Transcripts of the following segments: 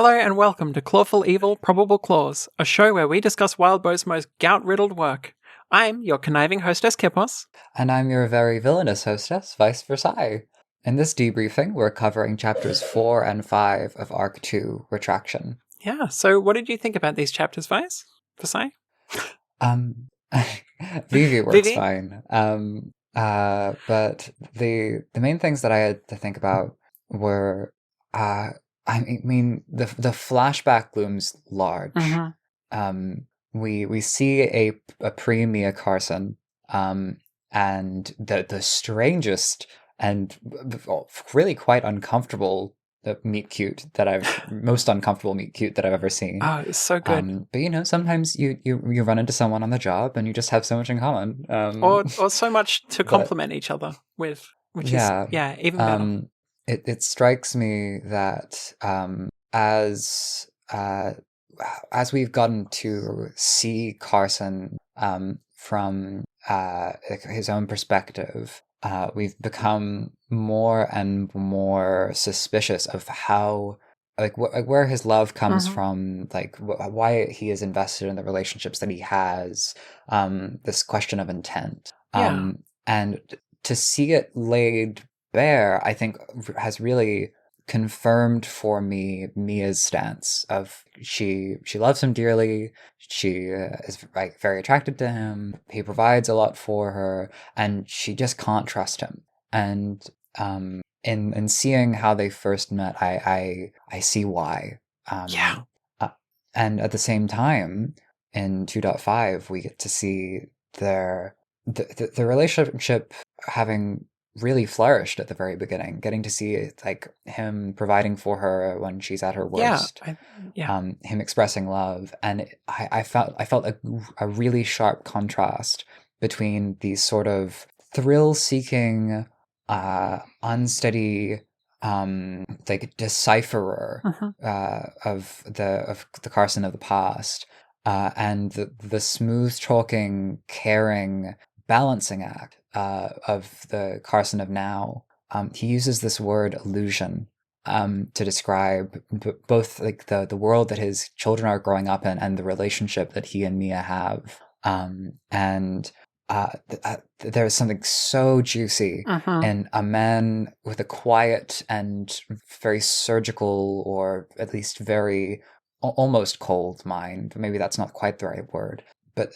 Hello and welcome to Clawful Evil, Probable Claws, a show where we discuss Wildbow's most gout-riddled work. I'm your conniving hostess, Kipos. And I'm your very villainous hostess, Vice Versailles. In this debriefing, we're covering chapters 4 and 5 of Arc 2, Retraction. Yeah, so what did you think about these chapters, Vice? Versailles? Vivi works Vivi? fine. But the main things that I had to think about were, the flashback looms large. Mm-hmm. We see a pre-Mia Carson, and the strangest and really quite uncomfortable most uncomfortable meet cute that I've ever seen. Oh, it's so good. But sometimes you run into someone on the job and you just have so much in common. Or so much to complement each other with, which is even better. It strikes me that as we've gotten to see Carson from his own perspective, we've become more and more suspicious of how, where his love comes from, why he is invested in the relationships that he has, this question of intent. And to see it laid bare, I think, has really confirmed for me Mia's stance of she loves him dearly, she is very attracted to him, he provides a lot for her, and she just can't trust him. And in seeing how they first met, I see why. And at the same time, in 2.5, we get to see the relationship having really flourished at the very beginning, getting to see him providing for her when she's at her worst, him expressing love, and I felt a really sharp contrast between these sort of thrill-seeking, unsteady, decipherer of the Carson of the past, and the smooth-talking, caring balancing act of the Carson of now. He uses this word illusion to describe both the world that his children are growing up in and the relationship that he and Mia have. There's something so juicy in a man with a quiet and very surgical, or at least very almost cold mind. Maybe that's not quite the right word. But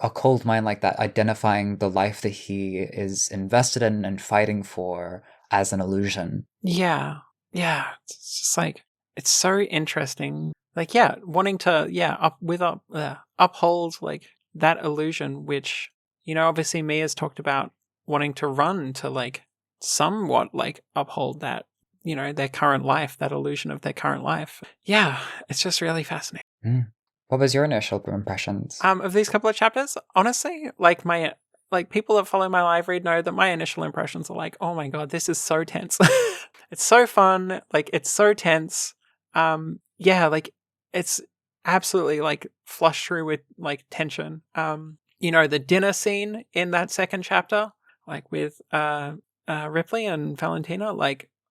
a cold mind like that, identifying the life that he is invested in and fighting for as an illusion. Yeah. It's just it's so interesting. Wanting to uphold that illusion, which obviously Mia's talked about wanting to run to somewhat uphold that their current life, that illusion of their current life. Yeah, it's just really fascinating. What was your initial impressions? Of these couple of chapters? Honestly, people that follow my live read know that my initial impressions are oh my god, this is so tense. It's so fun. It's so tense. It's absolutely flushed through with tension. The dinner scene in that second chapter, with Ripley and Valentina,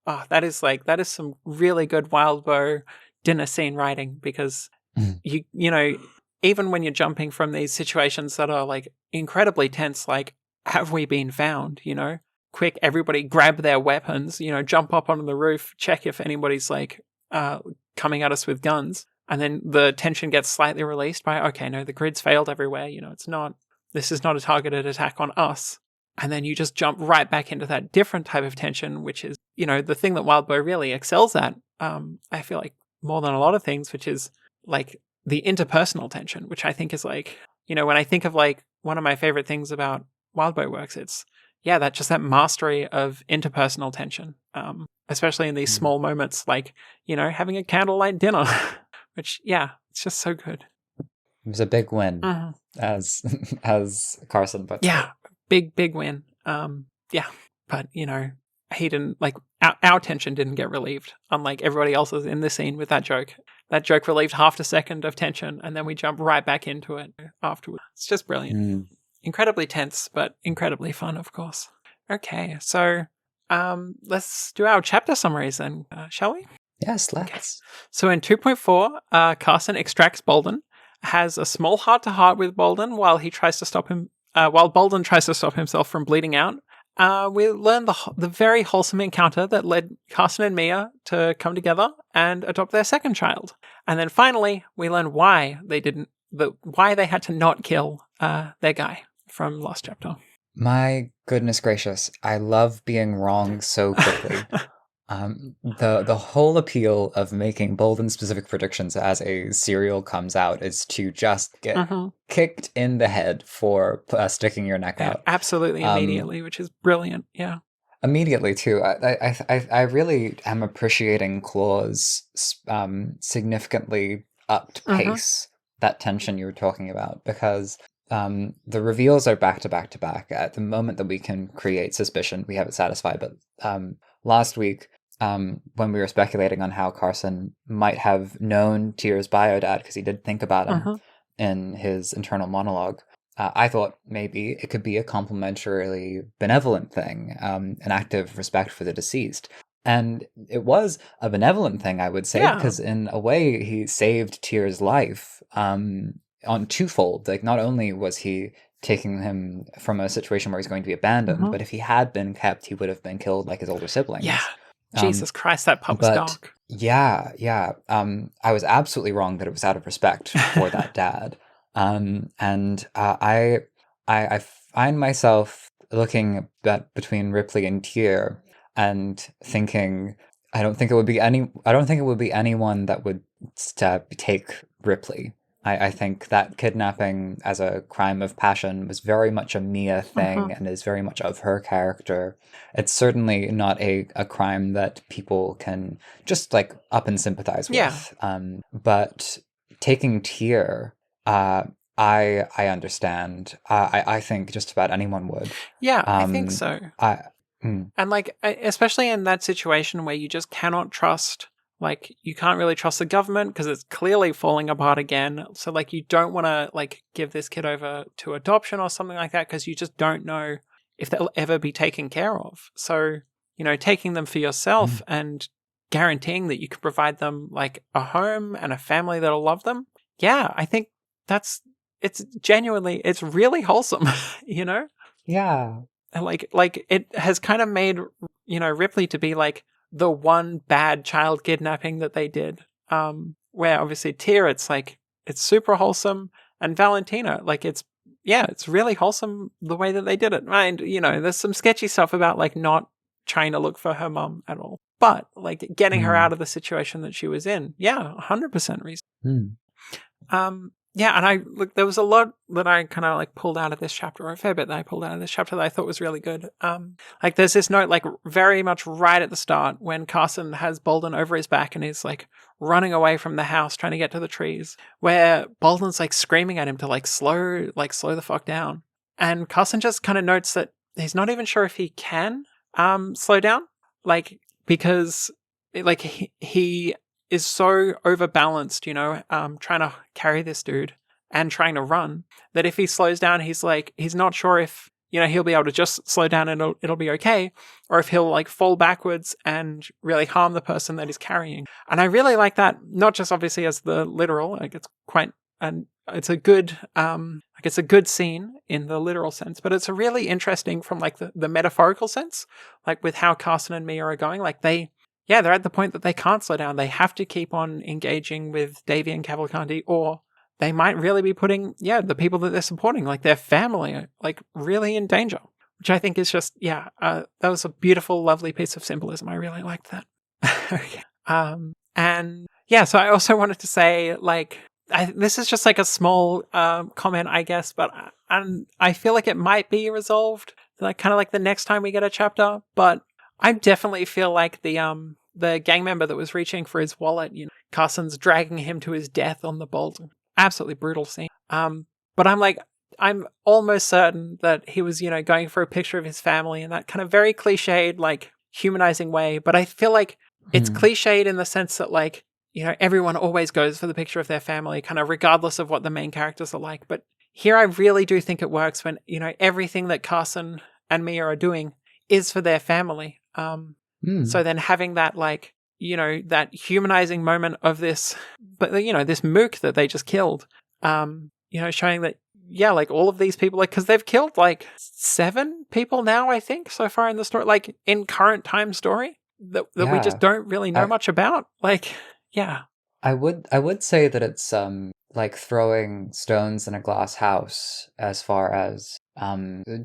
that is some really good Wildbow dinner scene writing, because even when you're jumping from these situations that are incredibly tense, have we been found, quick, everybody grab their weapons, jump up onto the roof, check if anybody's coming at us with guns, and then the tension gets slightly released by, okay, no, the grid's failed everywhere, this is not a targeted attack on us. And then you just jump right back into that different type of tension, which is, the thing that Wildbow really excels at, I feel more than a lot of things, which is the interpersonal tension, which I think is when I think of one of my favorite things about Wildbow works, it's that mastery of interpersonal tension, especially in these small moments, having a candlelight dinner, which it's just so good. It was a big win, as Carson put it. Big win. But he didn't our tension didn't get relieved, unlike everybody else's in this scene with that joke. That joke relieved half a second of tension, and then we jump right back into it afterwards. It's just brilliant. Incredibly tense, but incredibly fun, of course. Okay, so let's do our chapter summaries then, shall we? Yes, let's. So in 2.4, Carson extracts Bolden, has a small heart-to-heart with Bolden while he tries to stop him. While Bolden tries to stop himself from bleeding out. We learn the very wholesome encounter that led Carson and Mia to come together and adopt their second child. And then finally, we learn why they had to not kill their guy from last chapter. My goodness gracious, I love being wrong so quickly. The whole appeal of making bold and specific predictions as a serial comes out is to just get kicked in the head for sticking your neck out. Absolutely, immediately, which is brilliant. Yeah, immediately too. I really am appreciating Claw's significantly upped pace. That tension you were talking about, because the reveals are back to back to back. At the moment that we can create suspicion, we have it satisfied. But last week, when we were speculating on how Carson might have known Tyr's biodad, because he did think about him in his internal monologue, I thought maybe it could be a complementarily benevolent thing, an act of respect for the deceased. And it was a benevolent thing, I would say, because in a way he saved Tyr's life on twofold. Like, not only was he taking him from a situation where he's going to be abandoned, but if he had been kept, he would have been killed like his older siblings. Yeah. Jesus Christ, that pup was dark. Yeah. I was absolutely wrong that it was out of respect for that dad. And I find myself looking between Ripley and Tyr and thinking, I don't think it would be anyone that would take Ripley. I think that kidnapping as a crime of passion was very much a Mia thing and is very much of her character. It's certainly not a crime that people can just like up and sympathize with. But taking Tyr, I understand. I think just about anyone would. Yeah, I think so. And like, especially in that situation where you just cannot trust. Like, you can't really trust the government because it's clearly falling apart again. So, like, you don't want to, like, give this kid over to adoption or something like that because you just don't know if they'll ever be taken care of. So, you know, taking them for yourself and guaranteeing that you can provide them, like, a home and a family that'll love them. Yeah, I think it's really wholesome, you know? Yeah. And, like, it has kind of made, you know, Ripley to be, like, the one bad child kidnapping that they did, where obviously Tyr, it's like, it's super wholesome, and Valentina, like, it's really wholesome the way that they did it. And, you know, there's some sketchy stuff about, like, not trying to look for her mum at all, but, like, getting her out of the situation that she was in. Yeah, 100% reason. Yeah, and there was a lot that I kind of like pulled out of this chapter, or a fair bit that I pulled out of this chapter that I thought was really good. Like, there's this note, like, very much right at the start when Carson has Bolden over his back and he's like running away from the house trying to get to the trees, where Bolden's like screaming at him to slow the fuck down, and Carson just kind of notes that he's not even sure if he can slow down, like, because like he is so overbalanced, you know, trying to carry this dude and trying to run, that if he slows down, he's not sure if, you know, he'll be able to just slow down and it'll be okay, or if he'll like fall backwards and really harm the person that he's carrying. And I really like that, not just obviously as the literal, like it's a good scene in the literal sense, but it's a really interesting from like the metaphorical sense, like with how Carson and Mia are going, like they're at the point that they can't slow down. They have to keep on engaging with Davy and Cavalcanti, or they might really be putting, the people that they're supporting, like their family, like really in danger, which I think is just, that was a beautiful, lovely piece of symbolism. I really liked that. Okay. So I also wanted to say, like, this is just like a small comment, I guess, but I feel like it might be resolved, like kind of like the next time we get a chapter, but I definitely feel like the gang member that was reaching for his wallet, you know, Carson's dragging him to his death on the Bolden. Absolutely brutal scene. But I'm almost certain that he was, you know, going for a picture of his family in that kind of very cliched, like, humanizing way. But I feel like it's cliched in the sense that, like, you know, everyone always goes for the picture of their family, kind of regardless of what the main characters are like. But here I really do think it works when, you know, everything that Carson and Mia are doing is for their family. So then having that, like, that humanizing moment of this, but this mook that they just killed, showing that, yeah, like all of these people, like, because they've killed like 7 people now, I think, so far in the story, like in current time story that we just don't really know much about. Like, yeah. I would say that it's like throwing stones in a glass house as far as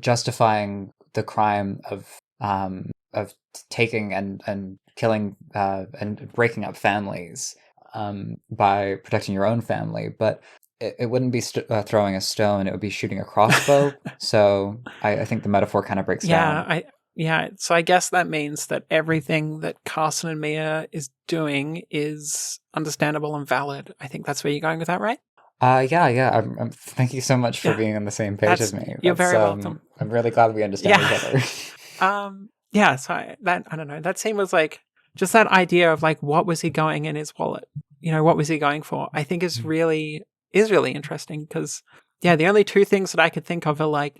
justifying the crime of taking and killing and breaking up families by protecting your own family, but it wouldn't be throwing a stone; it would be shooting a crossbow. So I think the metaphor kind of breaks down. So I guess that means that everything that Carson and Mia is doing is understandable and valid. I think that's where you're going with that, right? Yeah. Thank you so much for being on the same page as me. You're very welcome. I'm really glad we understand each other. So I don't know. That scene was like just that idea of like, what was he going in his wallet? What was he going for? I think is really interesting because, the only 2 things that I could think of are like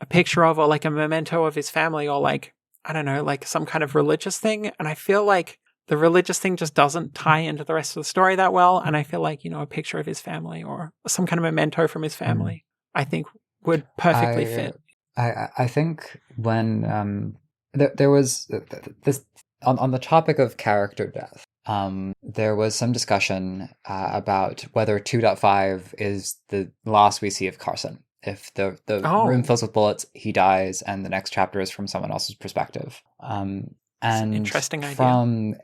a picture of or like a memento of his family or like, I don't know, like some kind of religious thing. And I feel like the religious thing just doesn't tie into the rest of the story that well. And I feel like, a picture of his family or some kind of memento from his family, I think would perfectly fit. I think when there was this on the topic of character death, there was some discussion about whether 2.5 is the last we see of Carson. If the room fills with bullets, he dies, and the next chapter is from someone else's perspective. And an interesting idea.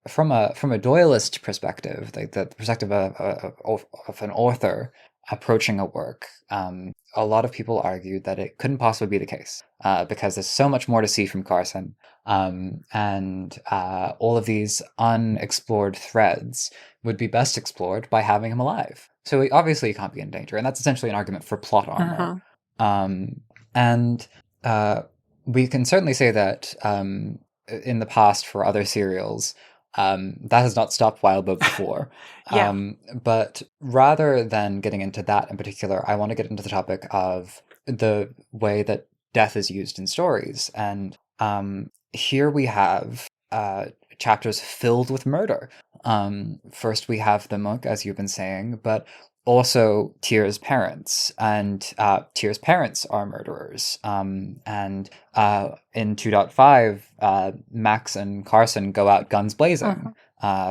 From a Doyleist perspective, like the perspective of an author approaching a work, a lot of people argued that it couldn't possibly be the case because there's so much more to see from Carson, and all of these unexplored threads would be best explored by having him alive. So obviously he can't be in danger, and that's essentially an argument for plot armor. And we can certainly say that in the past for other serials, that has not stopped Wildbow before. But rather than getting into that in particular, I want to get into the topic of the way that death is used in stories. And here we have chapters filled with murder. First we have the monk, as you've been saying, but also Tyr's parents, and Tyr's parents are murderers. And in 2.5, Max and Carson go out guns blazing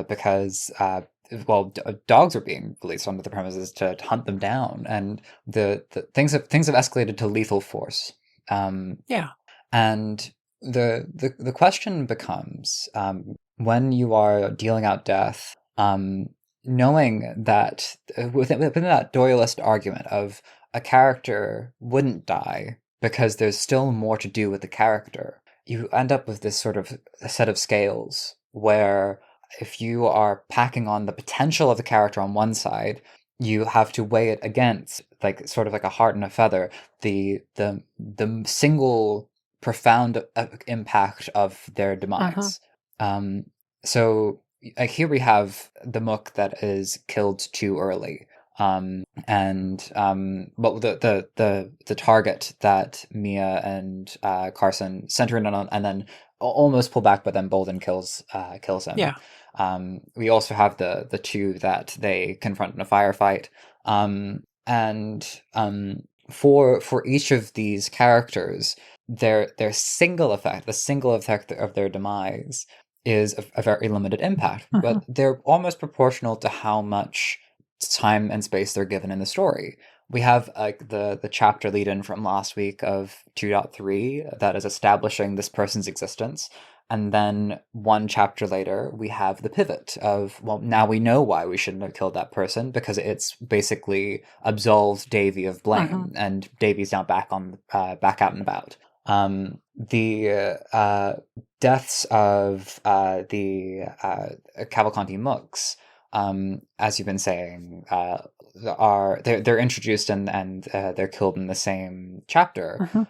because dogs are being released onto the premises to hunt them down, and the things have escalated to lethal force. And the question becomes, when you are dealing out death, knowing that within that Doyleist argument of a character wouldn't die because there's still more to do with the character, you end up with this sort of a set of scales where if you are packing on the potential of the character on one side, you have to weigh it against, like sort of like a heart and a feather, the single profound impact of their demise. So here we have the Mook that is killed too early, but the target that Mia and Carson center in on and then almost pull back, but then Bolden kills him. We also have the 2 that they confront in a firefight, for each of these characters, their single effect, the single effect of their demise, is a very limited impact, but they're almost proportional to how much time and space they're given in the story. We have like the chapter lead-in from last week of 2.3 that is establishing this person's existence, and then one chapter later we have the pivot of, well, now we know why we shouldn't have killed that person because it's basically absolved Davy of blame, and Davy's now back out and about. The deaths of the Cavalcanti Mooks, as you've been saying, they're introduced and they're killed in the same chapter.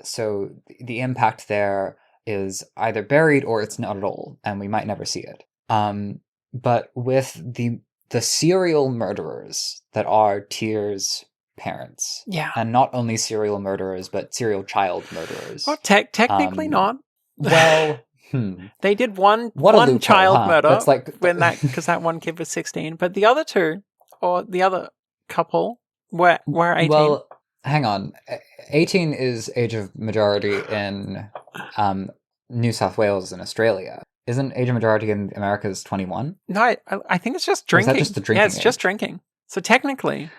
So the impact there is either buried or it's not at all, and we might never see it. But with the serial murderers that are Tyr's parents, and not only serial murderers but serial child murderers. Well, technically not. Well, They did one What a loophole, child huh? murder That's like because that one kid was 16, but the other two or the other couple were 18. Well, hang on. 18 is age of majority in New South Wales and Australia. Isn't age of majority in America's 21? No, I think it's just Or is drinking. that just the drinking Yeah, it's just age? drinking. So technically,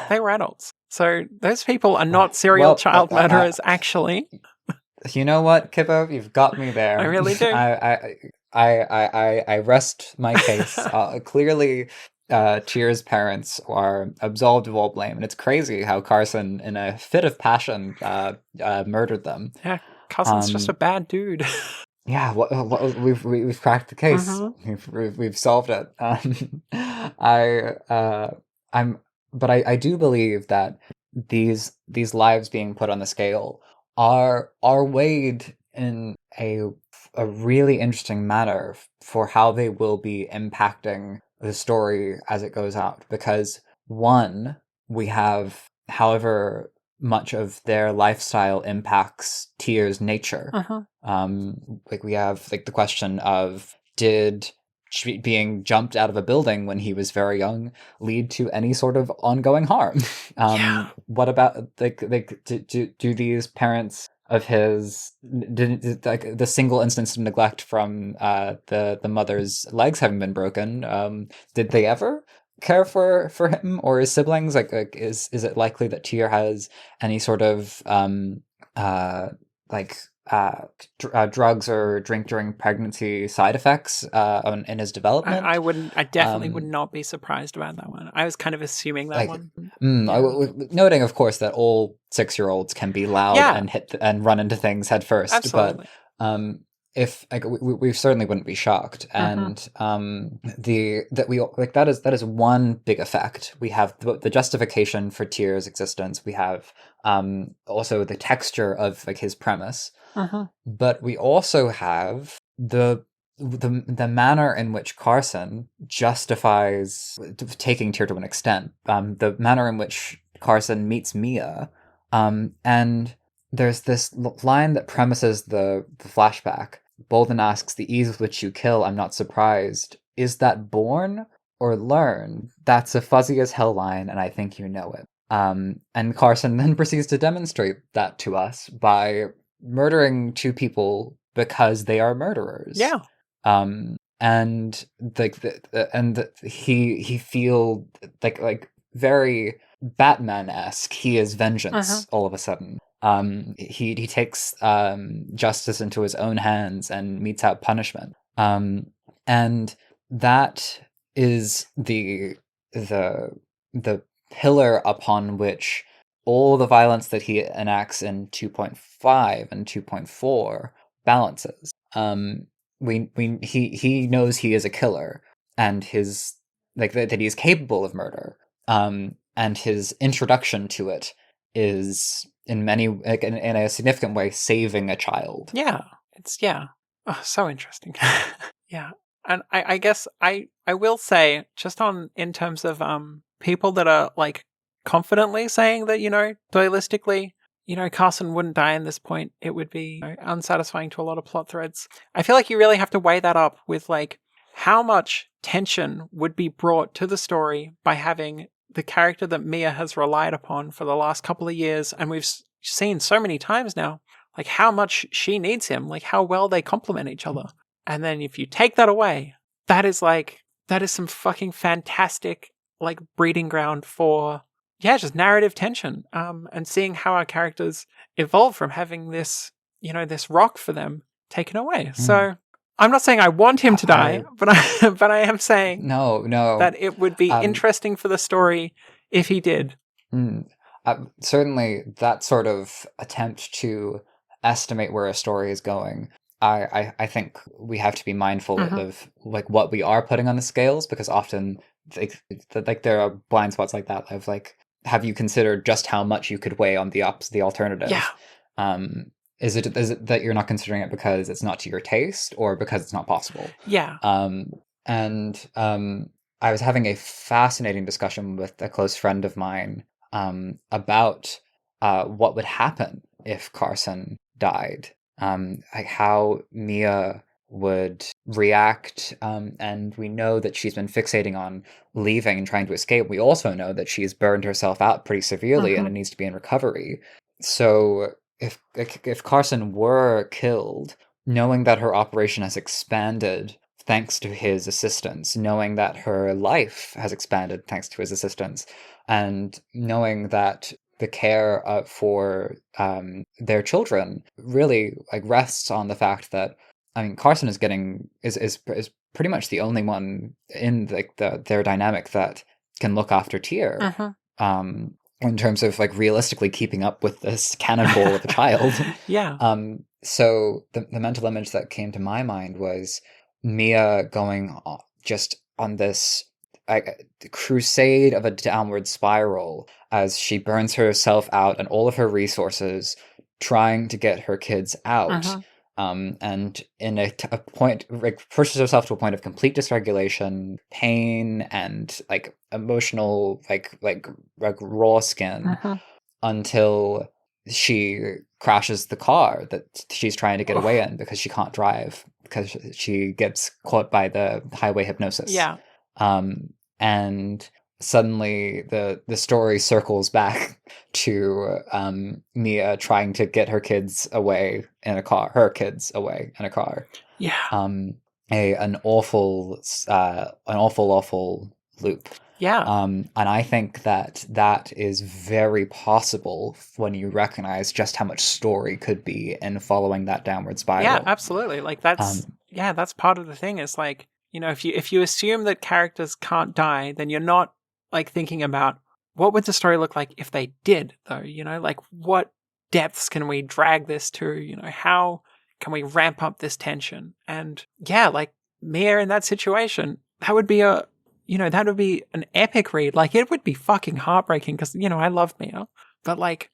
they were adults. So those people are not serial Well, child murderers, actually. You know what, Kippo? You've got me there. I really do. I rest my case. Clearly, Cheers' parents are absolved of all blame, and it's crazy how Carson, in a fit of passion, murdered them. Yeah, Carson's just a bad dude. Yeah, we've cracked the case. We've solved it. I do believe that these lives being put on the scale are weighed in a really interesting manner for how they will be impacting the story as it goes out. Because one, we have however much of their lifestyle impacts Tyr's nature. Like we have like the question of did being jumped out of a building when he was very young lead to any sort of ongoing harm? What about do these parents of his did like the single instance of neglect from the mother's legs having been broken? Did they ever care for him or his siblings? Like is it likely that Tyr has any sort of drugs or drink during pregnancy side effects in his development? I definitely would not be surprised about that one. I was kind of assuming that one. Noting, of course, that all 6-year-olds can be loud and hit and run into things head first. Absolutely. But if like we certainly wouldn't be shocked, and that is one big effect. We have the justification for Tyr's existence. We have also the texture of like his premise, but we also have the manner in which Carson justifies taking Tyr to an extent. The manner in which Carson meets Mia, and there's this line that premises the flashback. Bolden asks, "The ease with which you kill, I'm not surprised. Is that born or learned?" That's a fuzzy as hell line, and I think you know it. And Carson then proceeds to demonstrate that to us by murdering 2 people because they are murderers. Yeah. And he feel like very Batman-esque. He is vengeance all of a sudden. He takes justice into his own hands and metes out punishment. And that is the pillar upon which all the violence that he enacts in 2.5 and 2.4 balances. He knows he is a killer, and his that he is capable of murder. And his introduction to it is in a significant way saving a child. Yeah, it's so interesting. Yeah, and I guess I will say just in terms of people that are like confidently saying that stylistically Carson wouldn't die in this point. It would be unsatisfying to a lot of plot threads. I feel like you really have to weigh that up with like how much tension would be brought to the story by having the character that Mia has relied upon for the last couple of years, and we've seen so many times now, like how much she needs him, like how well they complement each other. And then if you take that away, that is some fucking fantastic like breeding ground for just narrative tension, and seeing how our characters evolve from having this rock for them taken away. So I'm not saying I want him to die, but I am saying no that it would be interesting for the story if he did. Certainly, that sort of attempt to estimate where a story is going, I think we have to be mindful of like what we are putting on the scales, because often like there are blind spots like that of like, have you considered just how much you could weigh on the alternative? Yeah. Is it that you're not considering it because it's not to your taste, or because it's not possible? Yeah. I was having a fascinating discussion with a close friend of mine about what would happen if Carson died. Like how Mia would react, and we know that she's been fixating on leaving and trying to escape. We also know that she's burned herself out pretty severely and it needs to be in recovery. So if Carson were killed, knowing that her operation has expanded thanks to his assistance, knowing that her life has expanded thanks to his assistance, and knowing that the care for their children really like rests on the fact that, I mean, Carson is pretty much the only one in their dynamic that can look after Tyr. In terms of like realistically keeping up with this cannonball of a child. Yeah. So the mental image that came to my mind was Mia going just on this crusade of a downward spiral as she burns herself out and all of her resources trying to get her kids out. And in a point, like, pushes herself to a point of complete dysregulation, pain, and like emotional, like raw skin, until she crashes the car that she's trying to get away in because she can't drive because she gets caught by the highway hypnosis. Yeah. And suddenly the story circles back to Mia trying to get her kids away in a car. Yeah. An awful loop. Yeah. And I think that is very possible when you recognize just how much story could be in following that downward spiral. Yeah, absolutely. Like that's part of the thing. Is like, you know, if you assume that characters can't die, then you're not like thinking about what would the story look like if they did, though. You know, like what depths can we drag this to? You know, how can we ramp up this tension? And yeah, like Mia in that situation, that would be an epic read. Like it would be fucking heartbreaking because, you know, I love Mia, but like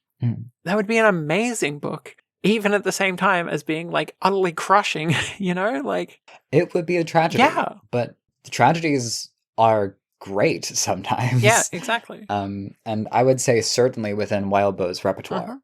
that would be an amazing book, even at the same time as being like utterly crushing, you know, like it would be a tragedy. Yeah. But the tragedies are great sometimes. Yeah, exactly. And I would say certainly within Wildbow's repertoire.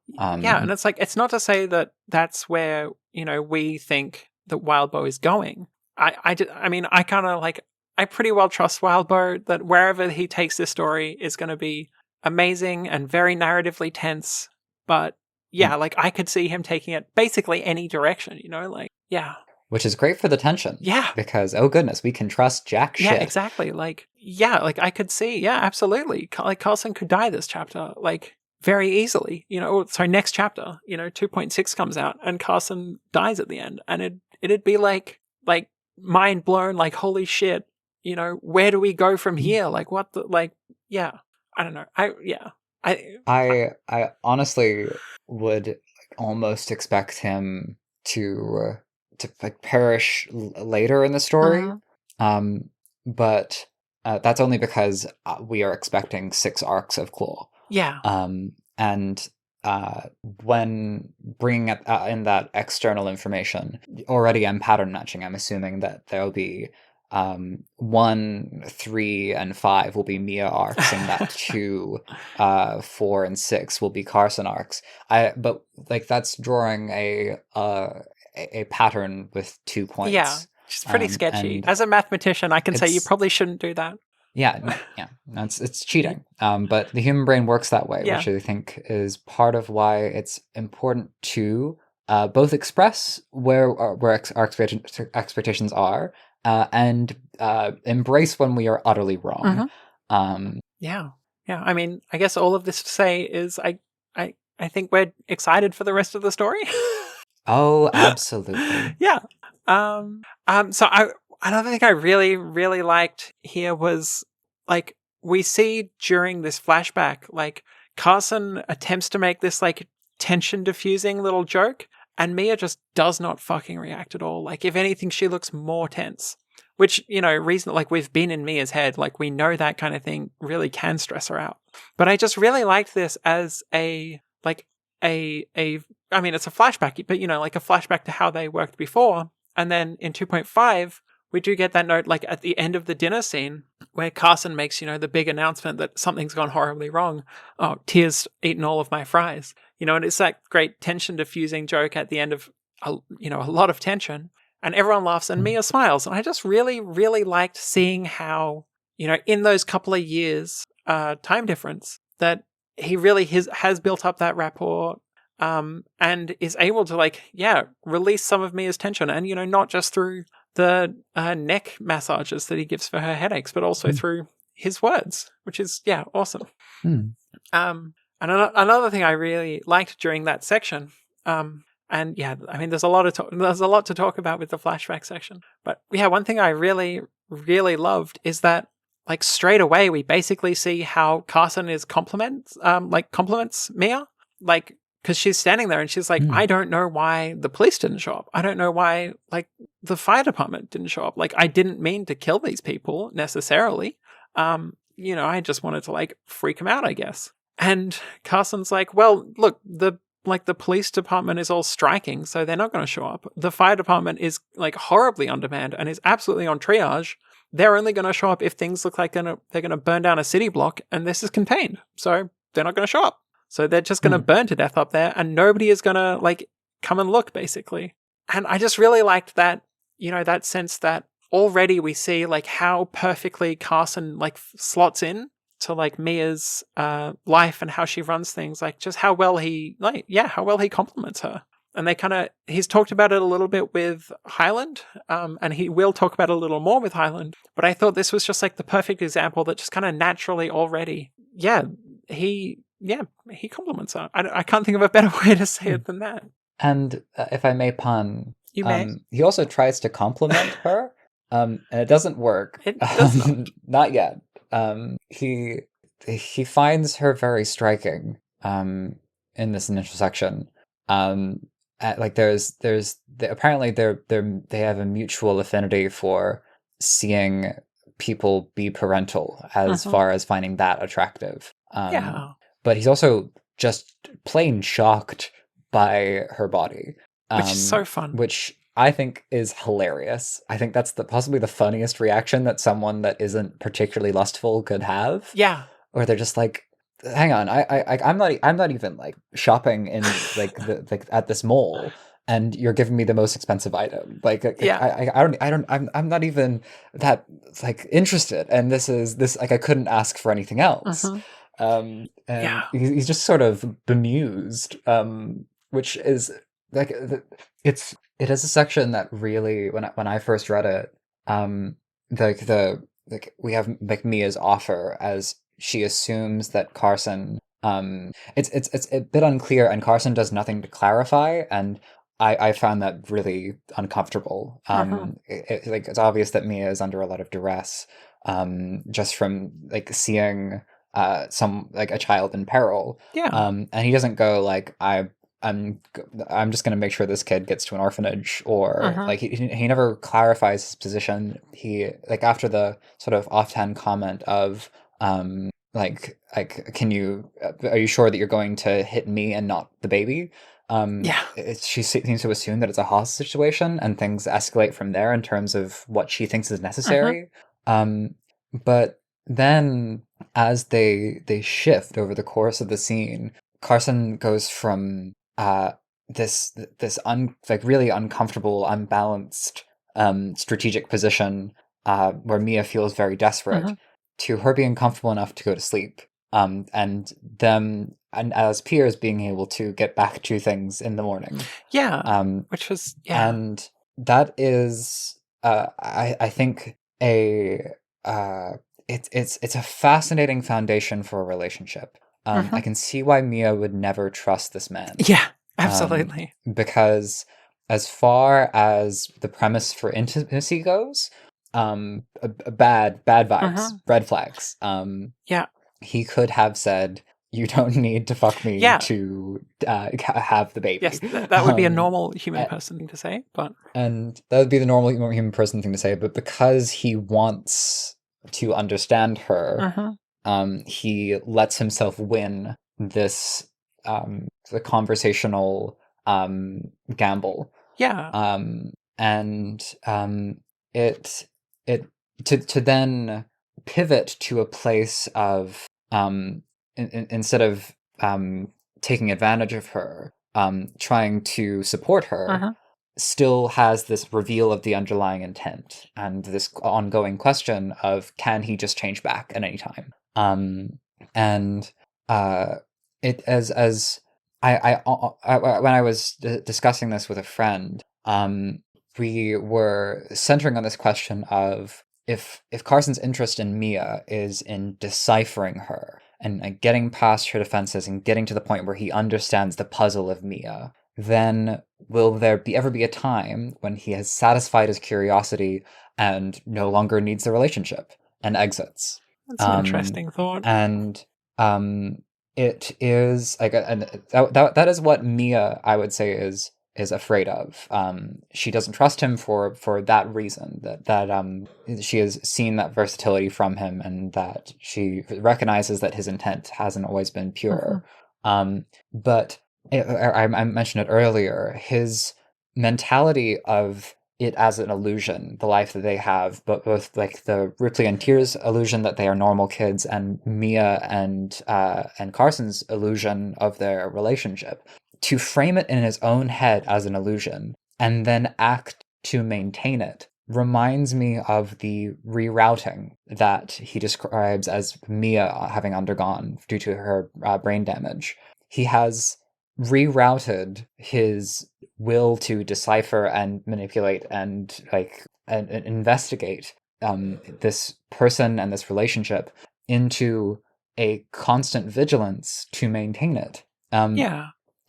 Yeah, and it's like, it's not to say that that's where, you know, we think that Wildbow is going. I kind of like, I pretty well trust Wildbow that wherever he takes this story is going to be amazing and very narratively tense. But yeah, like I could see him taking it basically any direction, you know, like, yeah. Which is great for the tension. Yeah. Because, oh goodness, we can trust jack shit. Yeah, exactly. Like, yeah, like I could see, yeah, absolutely. Like Carson could die this chapter, like very easily, you know, sorry, next chapter, you know, 2.6 comes out and Carson dies at the end. And it'd be like mind blown, like, holy shit, you know, where do we go from here? Like what the, like, yeah, I don't know. I honestly would almost expect him to like perish later in the story. But that's only because we are expecting 6 arcs of Claw. Yeah. And when bringing in that external information, already I'm pattern matching. I'm assuming that there'll be 1, 3, and 5 will be Mia arcs, and that 2, 4, and 6 will be Carson arcs. But like that's drawing a pattern with 2 points. Yeah, which is pretty sketchy. As a mathematician, I can say you probably shouldn't do that. Yeah, it's cheating. But the human brain works that way, which I think is part of why it's important to both express where our expectations are, and embrace when we are utterly wrong. Yeah. I mean, I guess all of this to say is I think we're excited for the rest of the story. Oh, absolutely. Yeah. So another thing I really, really liked here was, like, we see during this flashback, like, Carson attempts to make this, like, tension diffusing little joke, and Mia just does not fucking react at all. Like, if anything, she looks more tense. Which, you know, like, we've been in Mia's head. Like, we know that kind of thing really can stress her out. But I just really liked this as I mean, it's a flashback, but, you know, like a flashback to how they worked before. And then in 2.5, we do get that note, like, at the end of the dinner scene, where Carson makes, you know, the big announcement that something's gone horribly wrong. Oh, Tyr's eaten all of my fries. You know, and it's that great tension diffusing joke at the end of, a lot of tension. and everyone laughs and Mia smiles. And I just really, really liked seeing how, in those couple of years time difference, that he really has built up that rapport, and is able to release some of Mia's tension, and not just through the neck massages that he gives for her headaches, but also through his words, which is awesome. And another thing I really liked during that section, and there's a lot to talk about with the flashback section, but one thing I really, really loved is that straight away we basically see how Carson is compliments Mia, because she's standing there and she's like, I don't know why the police didn't show up. I don't know why the fire department didn't show up. I didn't mean to kill these people necessarily. I just wanted to freak them out, I guess. And Carson's like, well, look, the police department is all striking, so they're not going to show up. The fire department is horribly undermanned and is absolutely on triage. They're only going to show up if things look like they're going to burn down a city block, and this is contained. So they're not going to show up. So they're just going to burn to death up there, and nobody is going to come and look, basically. And I just really liked that, that sense that already we see how perfectly Carson slots in to Mia's life and how she runs things, just how well he compliments her. And he's talked about it a little bit with Highland, and he will talk about it a little more with Highland. But I thought this was just the perfect example that just kind of naturally already, he compliments her. I can't think of a better way to say it than that. And if I may pun, you may. He also tries to compliment her, and it doesn't work. It does not. Not yet. He finds her very striking in this initial section. Apparently they have a mutual affinity for seeing people be parental as far as finding that attractive. But he's also just plain shocked by her body, which is so fun. Which I think is hilarious. I think that's possibly the funniest reaction that someone that isn't particularly lustful could have. Yeah. Or they're just like, hang on, I'm not even shopping in at this mall, and you're giving me the most expensive item. I'm not even that interested, and this I couldn't ask for anything else. And he's just sort of bemused, which is it is a section that really, when I first read it, we have Mia's offer as she assumes that Carson, it's a bit unclear, and Carson does nothing to clarify, and I found that really uncomfortable. It's obvious that Mia is under a lot of duress, just from seeing a child in peril. And he doesn't go I'm just going to make sure this kid gets to an orphanage, or he never clarifies his position. He after the sort of offhand comment of are you sure that you're going to hit me and not the baby? She seems to assume that it's a hostage situation, and things escalate from there in terms of what she thinks is necessary. But then as they shift over the course of the scene, Carson goes from this really uncomfortable, unbalanced strategic position where Mia feels very desperate, to her being comfortable enough to go to sleep, and as peers being able to get back to things in the morning. Which was and that is I think it's a fascinating foundation for a relationship. I can see why Mia would never trust this man. Yeah, absolutely. Because as far as the premise for intimacy goes, bad vibes, red flags. He could have said, "You don't need to fuck me to have the baby." Yes, that would be a normal human person thing to say, and that would be the normal human person thing to say. But because he wants to understand her, he lets himself win this the conversational gamble. It to then pivot to a place of instead of taking advantage of her, trying to support her, still has this reveal of the underlying intent and this ongoing question of, can he just change back at any time? And it as I when I was discussing this with a friend, we were centering on this question of, if Carson's interest in Mia is in deciphering her and getting past her defenses and getting to the point where he understands the puzzle of Mia, then will there ever be a time when he has satisfied his curiosity and no longer needs the relationship and exits? That's an interesting thought. And it is like, and that is what Mia, I would say, is afraid of. She doesn't trust him for that reason, that she has seen that versatility from him, and that she recognizes that his intent hasn't always been pure. But I mentioned it earlier, his mentality of it as an illusion, the life that they have, but both like the Ripley and Tyr's illusion that they are normal kids, and Mia and Carson's illusion of their relationship, to frame it in his own head as an illusion and then act to maintain it, reminds me of the rerouting that he describes as Mia having undergone due to her brain damage. He has rerouted his will to decipher and manipulate and investigate this person and this relationship into a constant vigilance to maintain it.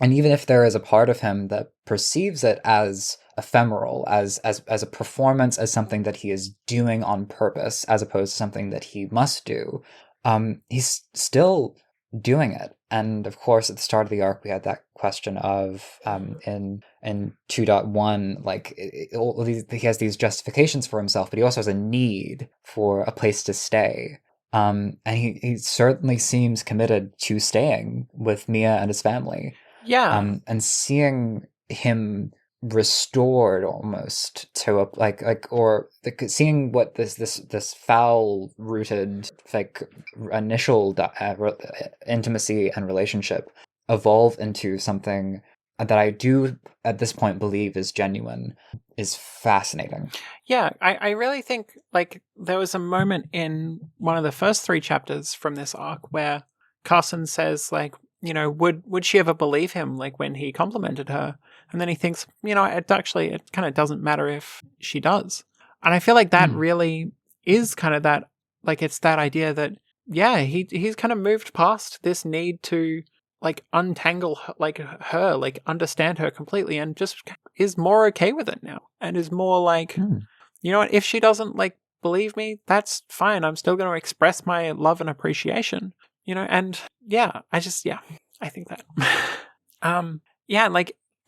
And even if there is a part of him that perceives it as ephemeral, as a performance, as something that he is doing on purpose, as opposed to something that he must do, he's still doing it. And of course, at the start of the arc, we had that question of in 2.1, like he has these justifications for himself, but he also has a need for a place to stay. And he certainly seems committed to staying with Mia and his family. Yeah. And seeing him restored almost to seeing what this foul rooted initial intimacy and relationship evolve into something that I do at this point believe is genuine is fascinating. Yeah, I really think there was a moment in one of the first 3 chapters from this arc where Carson says would she ever believe him when he complimented her? And then he thinks, it kind of doesn't matter if she does. And I feel like that really is kind of that, it's that idea that, yeah, he's kind of moved past this need to untangle her, understand her completely, and just is more okay with it now. And is more you know what, if she doesn't believe me, that's fine. I'm still going to express my love and appreciation. And yeah, I think that.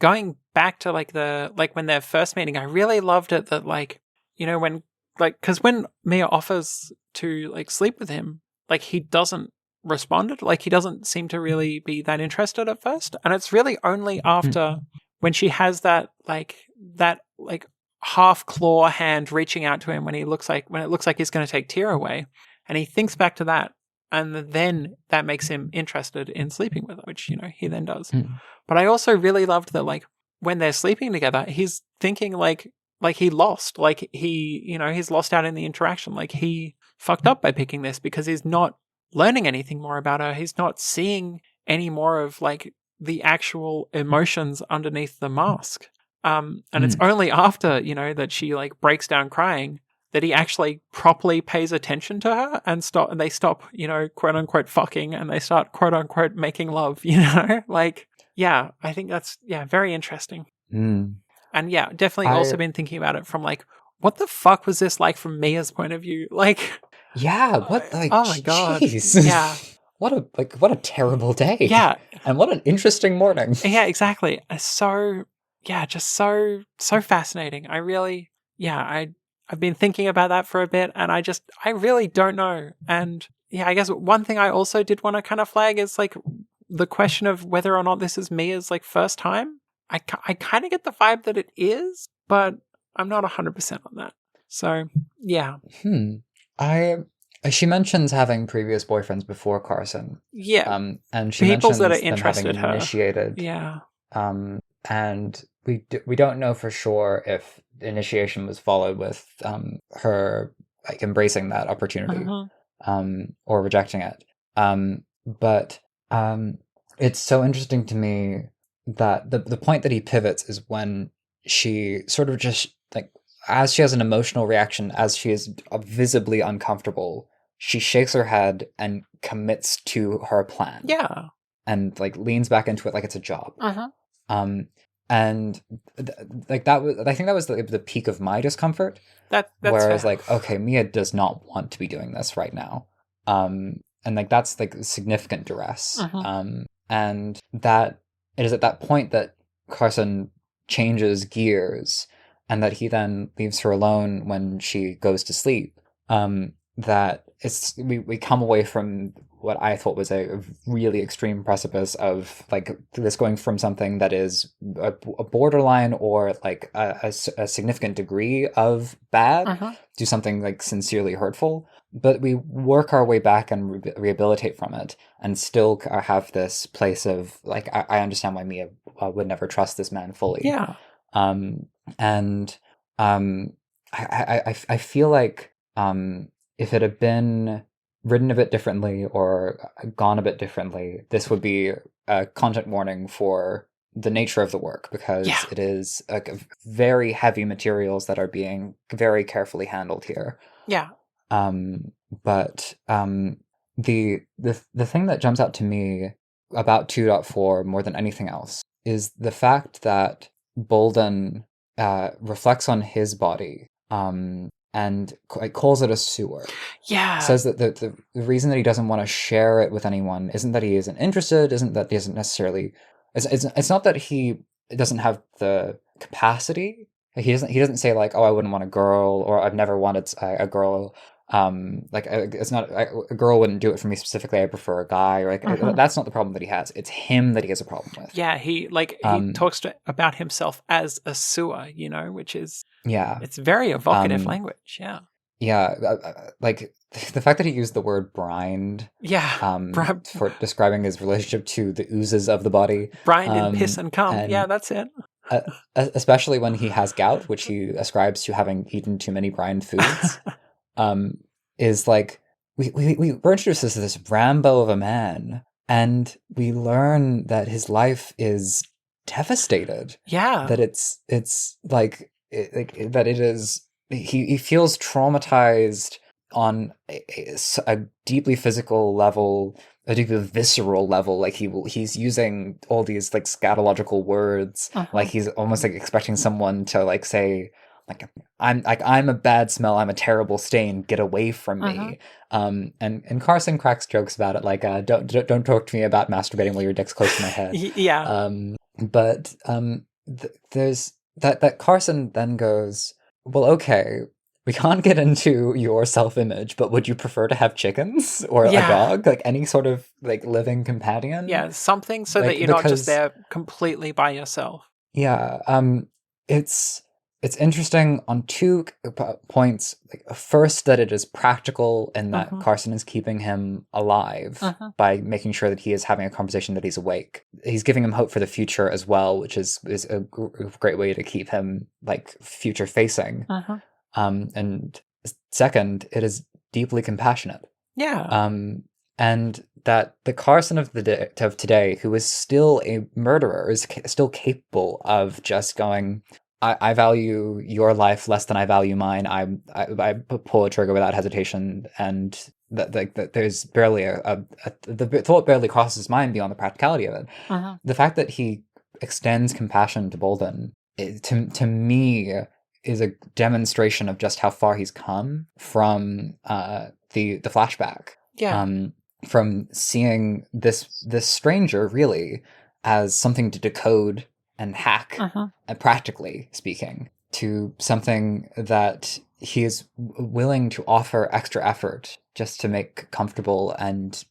Going back to when they're first meeting, I really loved it that because when Mia offers to sleep with him, he doesn't respond. He doesn't seem to really be that interested at first, and it's really only after when she has that half claw hand reaching out to him when it looks like he's going to take Tyr away, and he thinks back to that. And then that makes him interested in sleeping with her, which, he then does. But I also really loved that, when they're sleeping together, he's thinking he lost. He's lost out in the interaction. He fucked up by picking this because he's not learning anything more about her. He's not seeing any more of, the actual emotions underneath the mask. And it's only after, that she, breaks down crying that he actually properly pays attention to her and they stop, quote unquote fucking, and they start quote unquote making love, yeah, I think that's, very interesting. And yeah, definitely also been thinking about it from what the fuck was this like from Mia's point of view? Yeah, what, oh my God. Geez. Yeah. What a terrible day. Yeah. And what an interesting morning. Yeah, exactly. So, yeah, just so fascinating. I really, I've been thinking about that for a bit, and I really don't know. And yeah, I guess one thing I also did want to kind of flag is the question of whether or not this is Mia's first time. I kind of get the vibe that it is, but I'm not 100% on that. So yeah. She mentions having previous boyfriends before Carson. Yeah. And she people mentions that are them interested having her. initiated. Yeah. And we don't know for sure if initiation was followed with her like embracing that opportunity or rejecting it. But it's so interesting to me that the point that he pivots is when she sort of just like, as she has an emotional reaction, as she is visibly uncomfortable, she shakes her head and commits to her plan. Yeah. And like leans back into it like it's a job. Uh-huh. And like that was, I think that was the peak of my discomfort. That's where I was fair. like, okay, Mia does not want to be doing this right now. And like that's like significant duress. And that it is at that point that Carson changes gears, and that he then leaves her alone when she goes to sleep. That it's we come away from what I thought was a really extreme precipice of like this going from something that is a borderline or like a significant degree of bad to something like sincerely hurtful. But we work our way back and rehabilitate from it, and still have this place of like, I understand why Mia would never trust this man fully. Yeah. And I feel like if it had been written a bit differently or gone a bit differently, this would be a content warning for the nature of the work, because it is like very heavy materials that are being very carefully handled here. Yeah. But the thing that jumps out to me about 2.4 more than anything else is the fact that Bolden reflects on his body and calls it a sewer. Yeah. Says that the reason that he doesn't want to share it with anyone isn't that he isn't interested, isn't that he isn't necessarily... It's not that he doesn't have the capacity. He doesn't say like, oh, I wouldn't want a girl, or I've never wanted a girl. Like it's not a girl wouldn't do it for me specifically. I prefer a guy. Or like that's not the problem that he has. It's him that he has a problem with. Yeah, he talks about himself as a sewer, which is it's very evocative language. Yeah. Yeah, like the fact that he used the word brined. Yeah. For describing his relationship to the oozes of the body. Brined in piss and cum. Yeah, that's it. Especially when he has gout, which he ascribes to having eaten too many brined foods. Is like we're introduced to this Rambo of a man, and we learn that his life is devastated. Yeah, that it's like that it is. He feels traumatized on a deeply physical level, a deeply visceral level. Like he's using all these like scatological words, like he's almost like expecting someone to like say. Like I'm a bad smell. I'm a terrible stain. Get away from me. And Carson cracks jokes about it, like don't talk to me about masturbating while your dick's close to my head. Yeah. But there's that Carson then goes, well, okay, we can't get into your self-image, but would you prefer to have chickens or a dog, like any sort of like living companion? Yeah, something so that you're not just there completely by yourself. Yeah. It's interesting on 2 points. Like, first, that it is practical and that Carson is keeping him alive by making sure that he is having a conversation, that he's awake. He's giving him hope for the future as well, which is a great way to keep him like future facing. And second, it is deeply compassionate. Yeah. And that the Carson of today, who is still a murderer, is still capable of just going, I value your life less than I value mine. I pull a trigger without hesitation, and that there's barely the thought barely crosses his mind beyond the practicality of it. The fact that he extends compassion to Bolden, to me, is a demonstration of just how far he's come from the flashback. Yeah. From seeing this stranger really as something to decode and hack, practically speaking, to something that he is willing to offer extra effort just to make comfortable and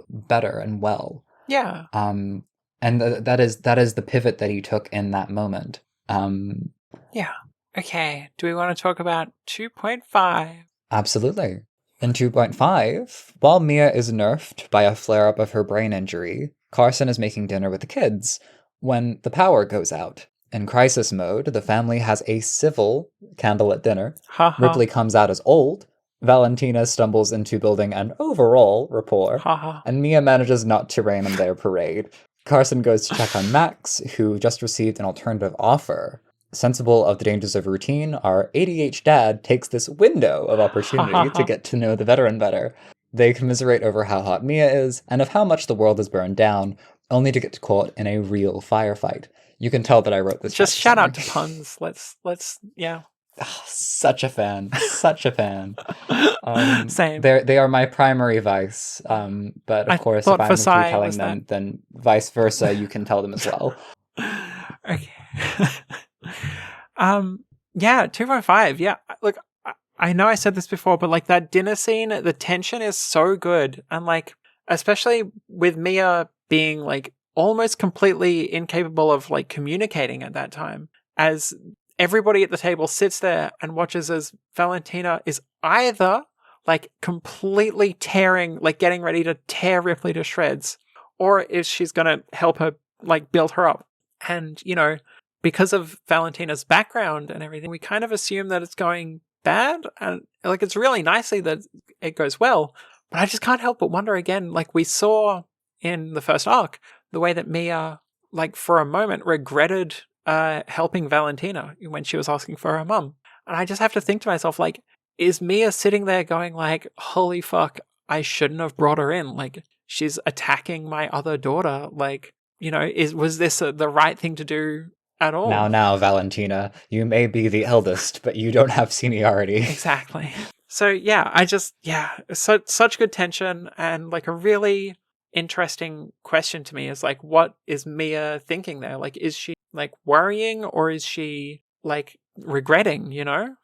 better and well. Yeah. And that is the pivot that he took in that moment. Yeah. Okay. Do we want to talk about 2.5? Absolutely. In 2.5, while Mia is nerfed by a flare-up of her brain injury, Carson is making dinner with the kids when the power goes out. In crisis mode, the family has a civil candlelit dinner. Ha ha. Ripley comes out as old. Valentina stumbles into building an overall rapport. Ha ha. And Mia manages not to rain on their parade. Carson goes to check on Max, who just received an alternative offer. Sensible of the dangers of routine, our ADH dad takes this window of opportunity to get to know the veteran better. They commiserate over how hot Mia is, and of how much the world is burned down, only to get caught in a real firefight. You can tell that I wrote this. Just shout out to puns. Let's yeah. Oh, such a fan. Such a fan. Same. They are my primary vice. But of course, if I'm telling them, then vice versa, you can tell them as well. Okay. Yeah, 2.5. Yeah, look, I know I said this before, but like that dinner scene, the tension is so good, and like especially with Mia being like almost completely incapable of like communicating at that time, as everybody at the table sits there and watches as Valentina is either like completely getting ready to tear Ripley to shreds, or if she's gonna help her like build her up. And, you know, because of Valentina's background and everything, we kind of assume that it's going bad, and like it's really nicely that it goes well. But I just can't help but wonder again, like we saw in the first arc, the way that Mia, like for a moment, regretted helping Valentina when she was asking for her mum. And I just have to think to myself, like, is Mia sitting there going like, holy fuck, I shouldn't have brought her in. Like, she's attacking my other daughter. Like, you know, was this the right thing to do at all? Now, Valentina, you may be the eldest, but you don't have seniority. Exactly. So yeah, such good tension, and like a really interesting question to me is like, what is Mia thinking there? Like, is she like worrying, or is she like regretting, you know?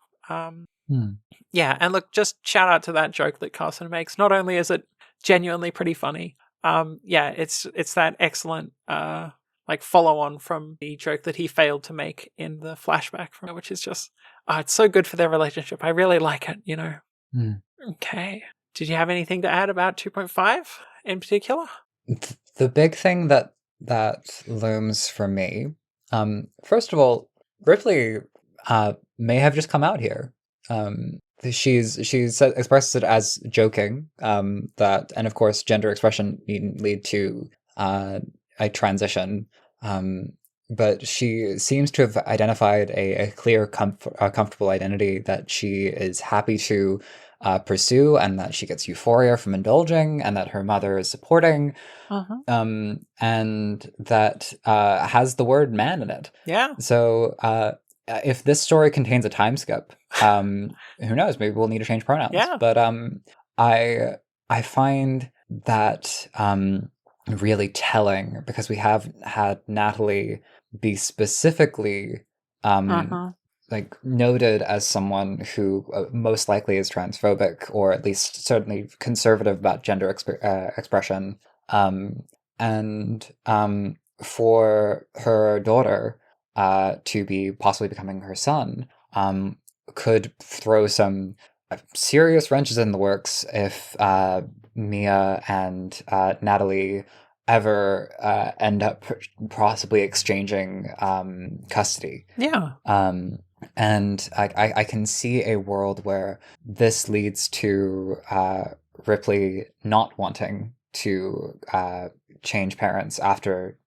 Yeah, and look, just shout out to that joke that Carson makes. Not only is it genuinely pretty funny, yeah, it's that excellent like follow on from the joke that he failed to make in the flashback from it, which is just it's so good for their relationship. I really like it, you know. Okay. Did you have anything to add about 2.5 in particular? The big thing that looms for me, first of all, Ripley may have just come out here. She expresses it as joking, that, and of course, gender expression needn't lead to a transition. But she seems to have identified a clear, comfortable identity that she is happy to pursue, and that she gets euphoria from indulging, and that her mother is supporting, and that has the word man in it. Yeah. So if this story contains a time skip, who knows? Maybe we'll need to change pronouns. Yeah. But I find that really telling, because we have had Natalie be specifically like noted as someone who most likely is transphobic, or at least certainly conservative about gender expression, and for her daughter to be possibly becoming her son could throw some serious wrenches in the works if Mia and Natalie ever end up possibly exchanging custody. Yeah. And I can see a world where this leads to Ripley not wanting to change parents after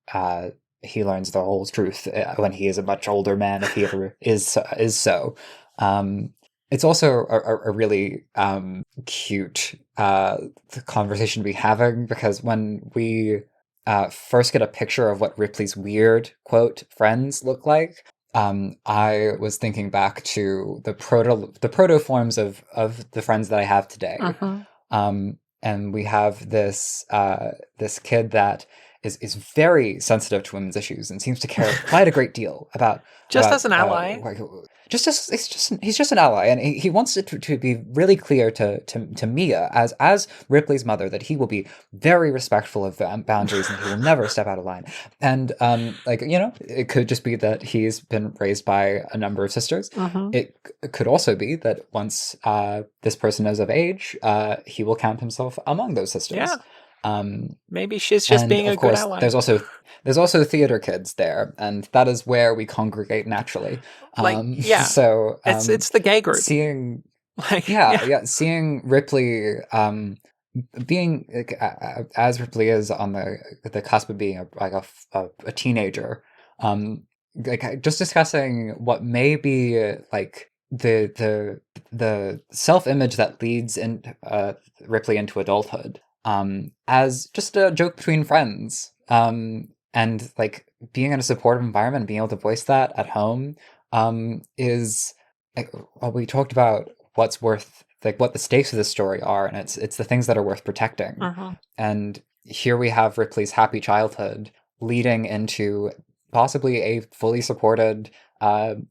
he learns the whole truth when he is a much older man, if he ever is so. It's also a really cute conversation to be having, because when we first get a picture of what Ripley's weird, quote, friends look like, I was thinking back to the proto forms of the friends that I have today. And we have this kid that is very sensitive to women's issues and seems to care quite a great deal about as an ally. He's just an ally, and he wants it to be really clear to Mia as Ripley's mother that he will be very respectful of boundaries and he will never step out of line. And like, you know, it could just be that he's been raised by a number of sisters. It could also be that once this person is of age, he will count himself among those sisters. Yeah. Maybe she's just being a good ally. There's there's also theater kids there, and that is where we congregate naturally. Like, yeah. So It's the gay group. seeing Like, seeing Ripley being like, as Ripley is on the cusp of being a teenager, like just discussing what may be like the self-image that leads in Ripley into adulthood, as just a joke between friends, and like being in a supportive environment and being able to voice that at home, is like, well, we talked about what's worth, like what the stakes of the story are, and it's the things that are worth protecting. And here we have Ripley's happy childhood leading into possibly a fully supported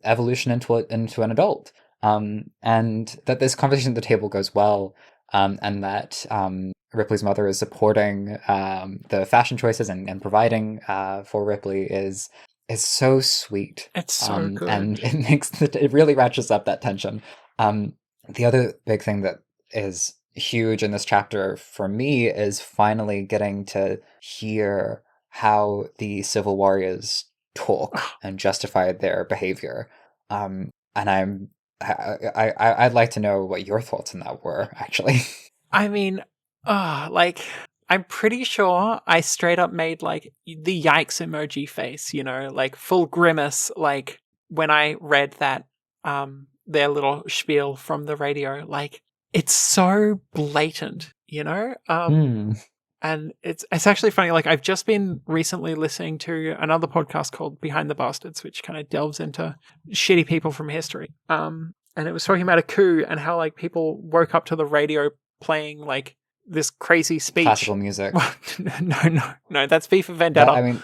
evolution into an adult, and that this conversation at the table goes well, and that Ripley's mother is supporting the fashion choices and providing for Ripley is so sweet. It's so good, and it really ratchets up that tension. The other big thing that is huge in this chapter for me is finally getting to hear how the Civil Warriors talk and justify their behavior. And I'd like to know what your thoughts on that were, actually. I mean, like, I'm pretty sure I straight up made like the yikes emoji face, like full grimace, like when I read that their little spiel from the radio. Like, it's so blatant, and it's actually funny. Like, I've just been recently listening to another podcast called Behind the Bastards, which kind of delves into shitty people from history. And it was talking about a coup and how like people woke up to the radio playing like this crazy speech. Classical music. No, that's V for Vendetta.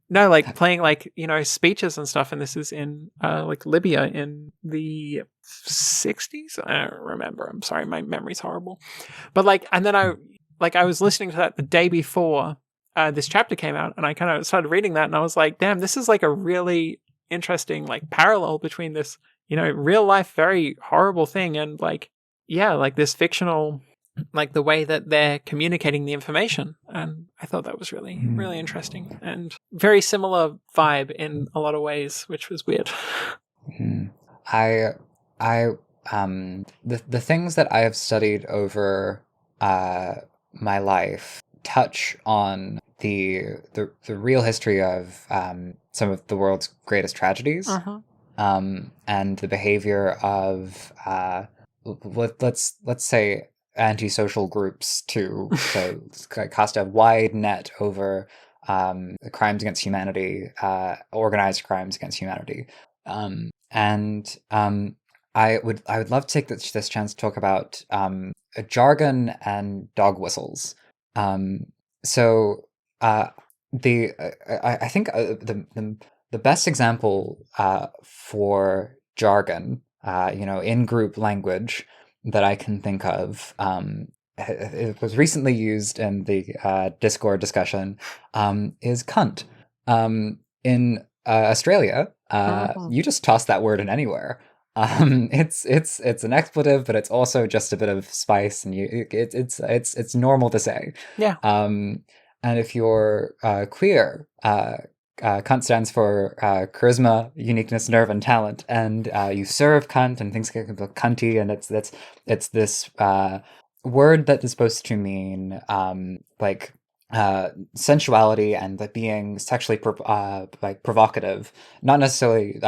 No, like playing like, speeches and stuff. And this is in like Libya in the 60s. I don't remember. I'm sorry. My memory's horrible. But like, and then I was listening to that the day before this chapter came out, and I kind of started reading that, and I was like, damn, this is like a really interesting like parallel between this, real life, very horrible thing, and like, yeah, like this fictional, like the way that they're communicating the information. And I thought that was really, really interesting and very similar vibe in a lot of ways, which was weird. The things that I have studied over my life touch on the real history of some of the world's greatest tragedies, and the behavior of let's say antisocial groups to cast a wide net over crimes against humanity, organized crimes against humanity, and I would love to take this chance to talk about jargon and dog whistles. So I think the best example for jargon, in group language that I can think of, it was recently used in the Discord discussion, is cunt. In Australia, you just toss that word in anywhere. It's an expletive, but it's also just a bit of spice, and it's normal to say. Yeah. And if you're queer, cunt stands for charisma, uniqueness, nerve, and talent, and you serve cunt, and things get cunty, and it's this word that is supposed to mean like sensuality and like being sexually like provocative, not necessarily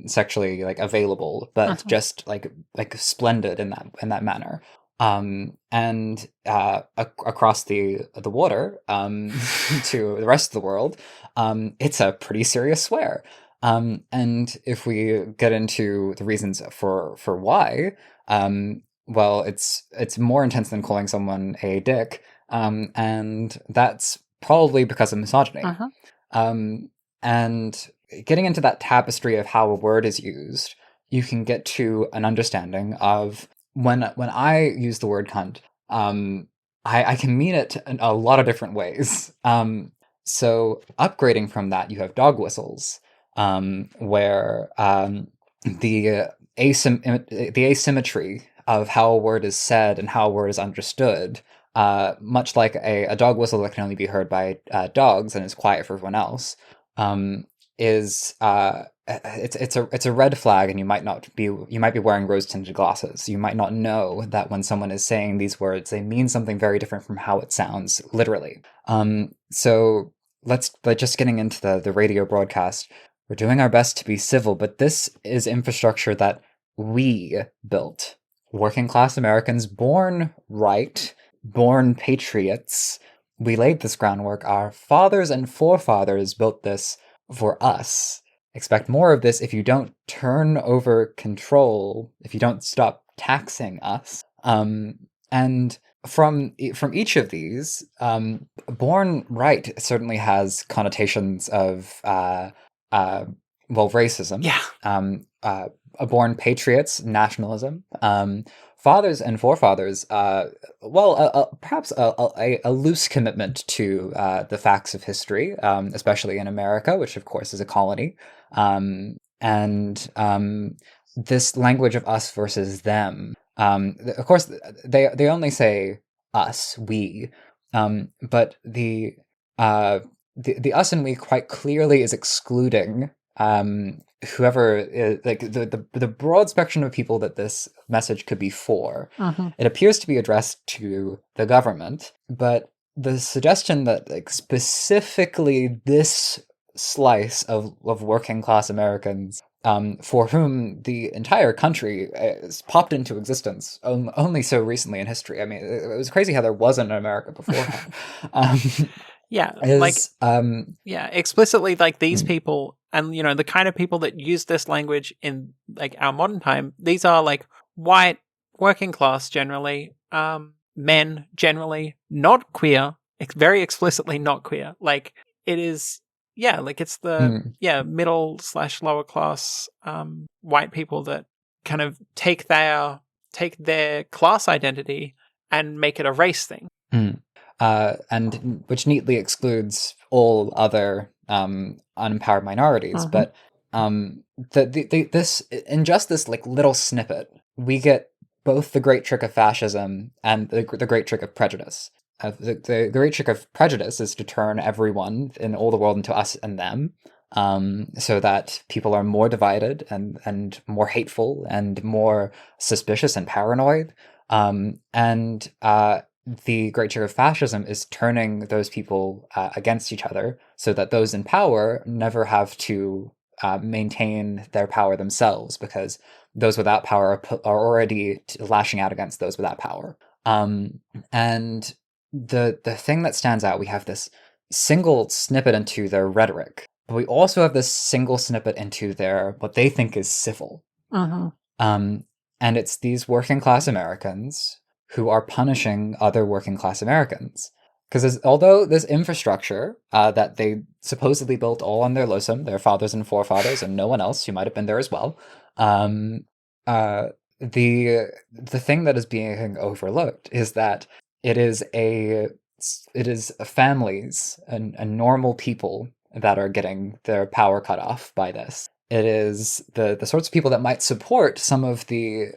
sexually like available, but just like splendid in that manner. And across the water to the rest of the world, it's a pretty serious swear. And if we get into the reasons for why, well, it's more intense than calling someone a dick, and that's probably because of misogyny. And getting into that tapestry of how a word is used, you can get to an understanding of when I use the word cunt, I can mean it in a lot of different ways. So upgrading from that, you have dog whistles, where the asymmetry of how a word is said and how a word is understood much like a dog whistle that can only be heard by dogs and is quiet for everyone else, is it's a red flag, and you might be wearing rose tinted glasses. You might not know that when someone is saying these words, they mean something very different from how it sounds literally. So but just getting into the radio broadcast, we're doing our best to be civil, but this is infrastructure that we built. Working class Americans, born right, born patriots. We laid this groundwork. Our fathers and forefathers built this for us. Expect more of this if you don't turn over control, if you don't stop taxing us. And from each of these, born right certainly has connotations of racism. Yeah. Born patriots, nationalism. Fathers and forefathers, perhaps a loose commitment to the facts of history, especially in America, which of course is a colony, and this language of us versus them. Of course, they only say us, we, but the us and we quite clearly is excluding whoever is, like the broad spectrum of people that this message could be for. It appears to be addressed to the government, but the suggestion that like specifically this slice of working class Americans, for whom the entire country has popped into existence only so recently in history. I mean, it was crazy how there wasn't an America beforehand. Yeah, explicitly, like these people, and the kind of people that use this language in like our modern time. These are like white, working class, generally, men, generally not queer, very explicitly not queer. Like it is, like it's the middle / lower class white people that kind of take their class identity and make it a race thing. And which neatly excludes all other unempowered minorities. But this in just this like little snippet, we get both the great trick of fascism and the great trick of prejudice. The great trick of prejudice is to turn everyone in all the world into us and them, so that people are more divided and more hateful and more suspicious and paranoid. The great trick of fascism is turning those people against each other, so that those in power never have to maintain their power themselves, because those without power are already lashing out against those without power. And the thing that stands out, we have this single snippet into their rhetoric, but we also have this single snippet into their what they think is civil. And it's these working class Americans who are punishing other working class Americans. Because although this infrastructure that they supposedly built all on their LOSM, their fathers and forefathers, and no one else who might have been there as well, the thing that is being overlooked is that it is families and normal people that are getting their power cut off by this. It is the sorts of people that might support some of the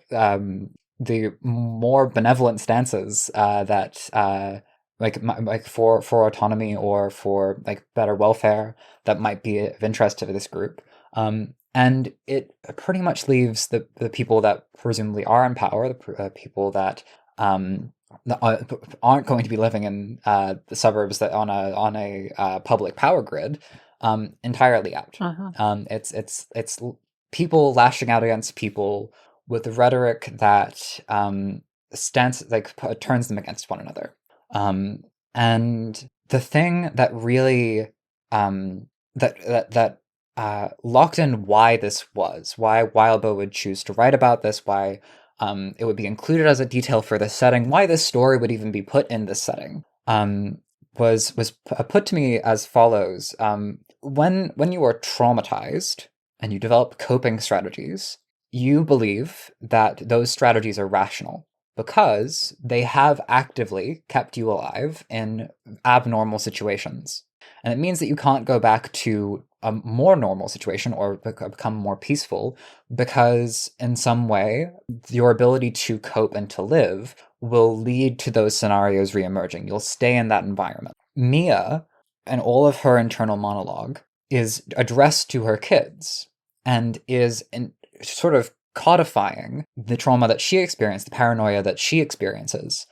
more benevolent stances that like for autonomy or for like better welfare that might be of interest to this group. And it pretty much leaves the people that presumably are in power, the people that aren't going to be living in the suburbs that on a public power grid, entirely out. It's people lashing out against people with the rhetoric that turns them against one another. And the thing that really locked in why this was, why Wildbow would choose to write about this, why it would be included as a detail for this setting, why this story would even be put in this setting, was put to me as follows. When you are traumatized and you develop coping strategies, you believe that those strategies are rational because they have actively kept you alive in abnormal situations. And it means that you can't go back to a more normal situation or become more peaceful, because in some way your ability to cope and to live will lead to those scenarios reemerging. You'll stay in that environment. Mia and all of her internal monologue is addressed to her kids and is sort of codifying the trauma that she experienced, the paranoia that she experiences,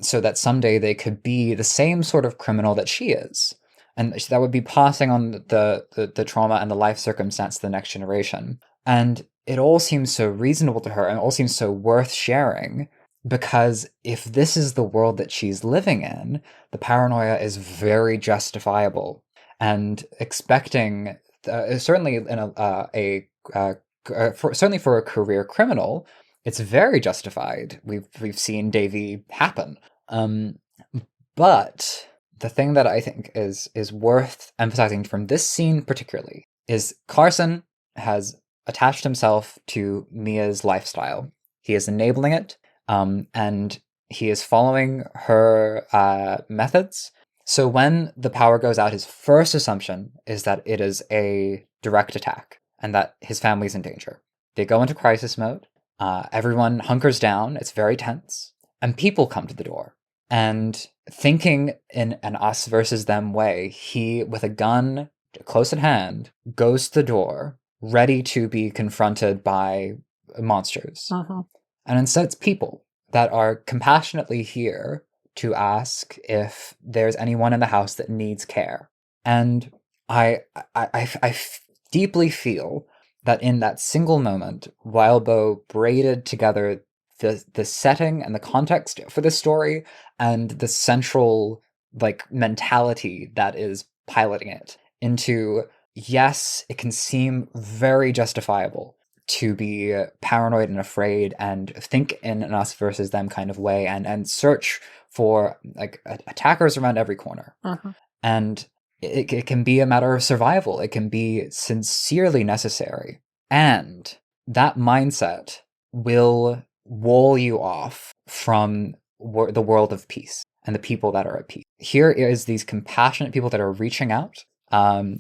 so that someday they could be the same sort of criminal that she is. And that would be passing on the trauma and the life circumstance to the next generation. And it all seems so reasonable to her and it all seems so worth sharing, because if this is the world that she's living in, the paranoia is very justifiable. And expecting, certainly in certainly for a career criminal, it's very justified. We've seen Davy happen. But the thing that I think is worth emphasizing from this scene particularly is Carson has attached himself to Mia's lifestyle. He is enabling it, and he is following her methods. So when the power goes out, his first assumption is that it is a direct attack and that his family's in danger. They go into crisis mode. Everyone hunkers down. It's very tense. And people come to the door. And thinking in an us versus them way, he, with a gun close at hand, goes to the door, ready to be confronted by monsters. Uh-huh. And instead it's people that are compassionately here to ask if there's anyone in the house that needs care. And I deeply feel that in that single moment, Wildbow braided together the setting and the context for this story and the central mentality that is piloting it into, yes, it can seem very justifiable to be paranoid and afraid and think in an us versus them kind of way and search for attackers around every corner. Uh-huh. And it can be a matter of survival. It can be sincerely necessary. And that mindset will wall you off from the world of peace and the people that are at peace. Here is these compassionate people that are reaching out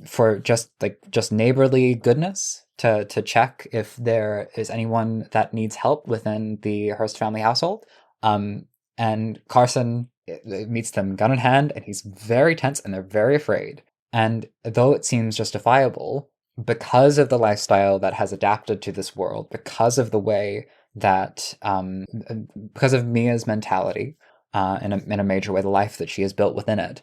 for just neighborly goodness to check if there is anyone that needs help within the Hearst family household. And Carson meets them gun in hand, and he's very tense and they're very afraid. And though it seems justifiable, because of the lifestyle that has adapted to this world, because of the way that, because of Mia's mentality, in a major way, the life that she has built within it,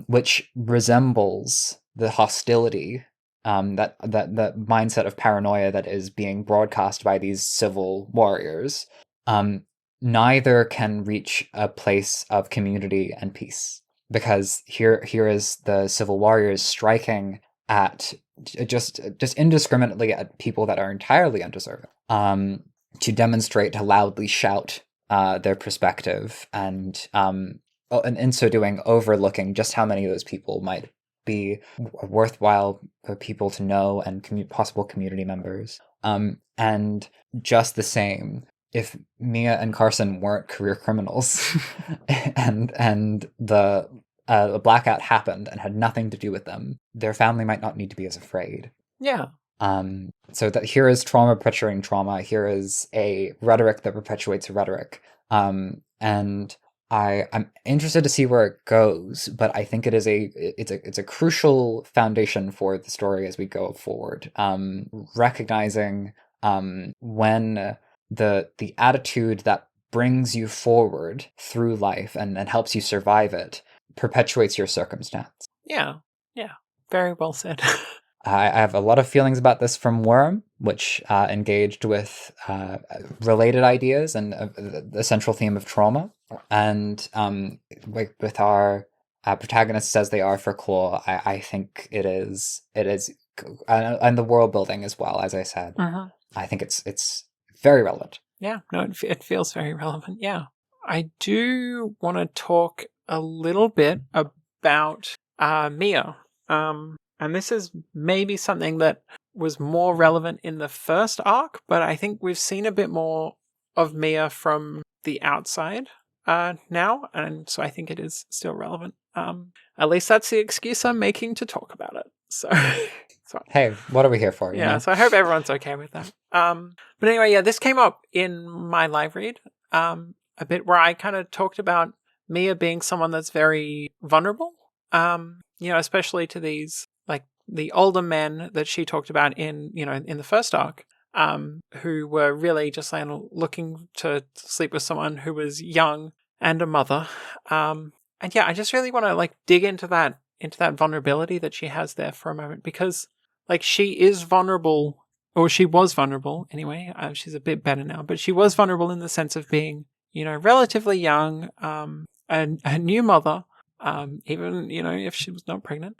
which resembles the hostility, that mindset of paranoia that is being broadcast by these civil warriors, neither can reach a place of community and peace, because here is the civil warriors striking at just indiscriminately at people that are entirely undeserving, to demonstrate, to loudly shout their perspective, and in so doing overlooking just how many of those people might be worthwhile people to know and possible community members. And just the same, if Mia and Carson weren't career criminals and the blackout happened and had nothing to do with them, their family might not need to be as afraid. Yeah. So that here is trauma perpetuating trauma. Here is a rhetoric that perpetuates a rhetoric. And I'm interested to see where it goes, but I think it's a crucial foundation for the story as we go forward. Recognizing when the attitude that brings you forward through life and helps you survive it perpetuates your circumstance. Yeah. Very well said. I have a lot of feelings about this from Worm, which engaged with related ideas and the central theme of trauma. And with our protagonists as they are for Claw, I think it is, and the world building as well, as I said. Uh-huh. I think it's very relevant. Yeah, no, it feels very relevant. Yeah. I do want to talk a little bit about Mia. And this is maybe something that was more relevant in the first arc, but I think we've seen a bit more of Mia from the outside now, and so I think it is still relevant. At least that's the excuse I'm making to talk about it. So, Hey, what are we here for? Yeah, so I hope everyone's okay with that. But anyway, yeah, this came up in my live read a bit where I kind of talked about Mia being someone that's very vulnerable, especially to these, like, the older men that she talked about in the first arc, who were really just like looking to sleep with someone who was young and a mother. And yeah, I just really want to like dig into that vulnerability that she has there for a moment, because like she is vulnerable, or she was vulnerable anyway. She's a bit better now, but she was vulnerable in the sense of being, relatively young, and a new mother, even, if she was not pregnant.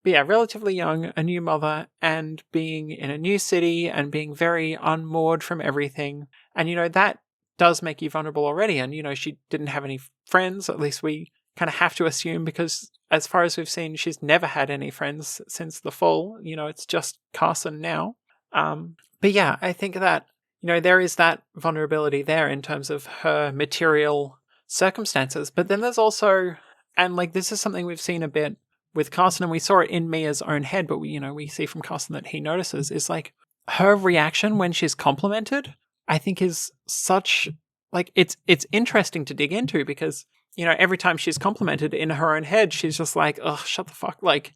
But yeah, relatively young, a new mother, and being in a new city and being very unmoored from everything. And, that does make you vulnerable already. And, she didn't have any friends, at least we kind of have to assume, because as far as we've seen, she's never had any friends since the fall. It's just Carson now. But yeah, I think that, there is that vulnerability there in terms of her material circumstances. But then there's also, and like this is something we've seen a bit with Carson, and we saw it in Mia's own head, but we see from Carson that he notices, is like her reaction when she's complimented, I think is such, like, it's interesting to dig into, because every time she's complimented in her own head, she's just like, oh, shut the fuck. Like,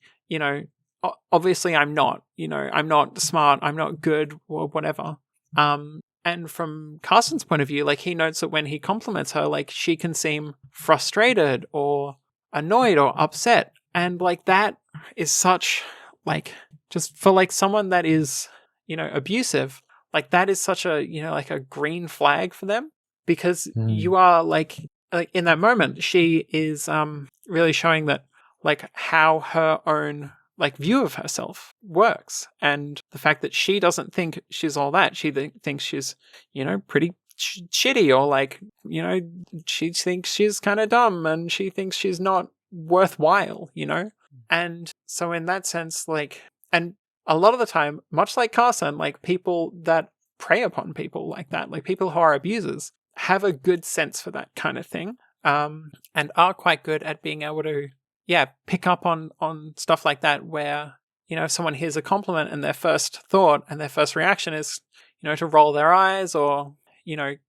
obviously I'm not, I'm not smart, I'm not good, or whatever. And from Carson's point of view, like, he notes that when he compliments her, like, she can seem frustrated or annoyed or upset. And like, that is such, like, just for like someone that is, abusive, like that is such a, like a green flag for them, because you are like in that moment, she is really showing that, like, how her own like view of herself works, and the fact that she doesn't think she's all that. She thinks she's, pretty shitty, or like, she thinks she's kind of dumb, and she thinks she's not worthwhile, And so in that sense, like, and a lot of the time, much like Carson, like, people that prey upon people like that, like people who are abusers, have a good sense for that kind of thing, and are quite good at being able to, pick up on stuff like that, where, if someone hears a compliment and their first thought and their first reaction is, to roll their eyes, or,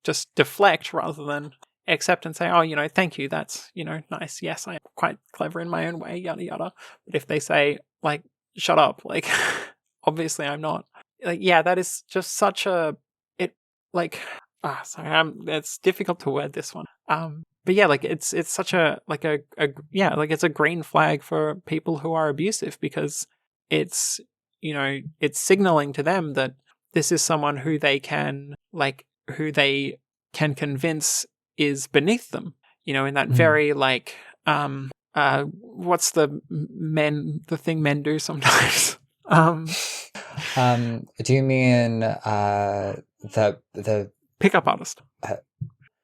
just deflect rather than accept and say, oh, thank you, that's, nice, yes, I am quite clever in my own way, yada yada. But if they say, like, shut up, like, obviously I'm not, like, yeah, that is just such a, it's difficult to word this one. But yeah, like, it's such a, like it's a green flag for people who are abusive, because it's, it's signaling to them that this is someone who they can convince is beneath them, in that very, like, what's the thing men do sometimes? Do you mean the pickup artist?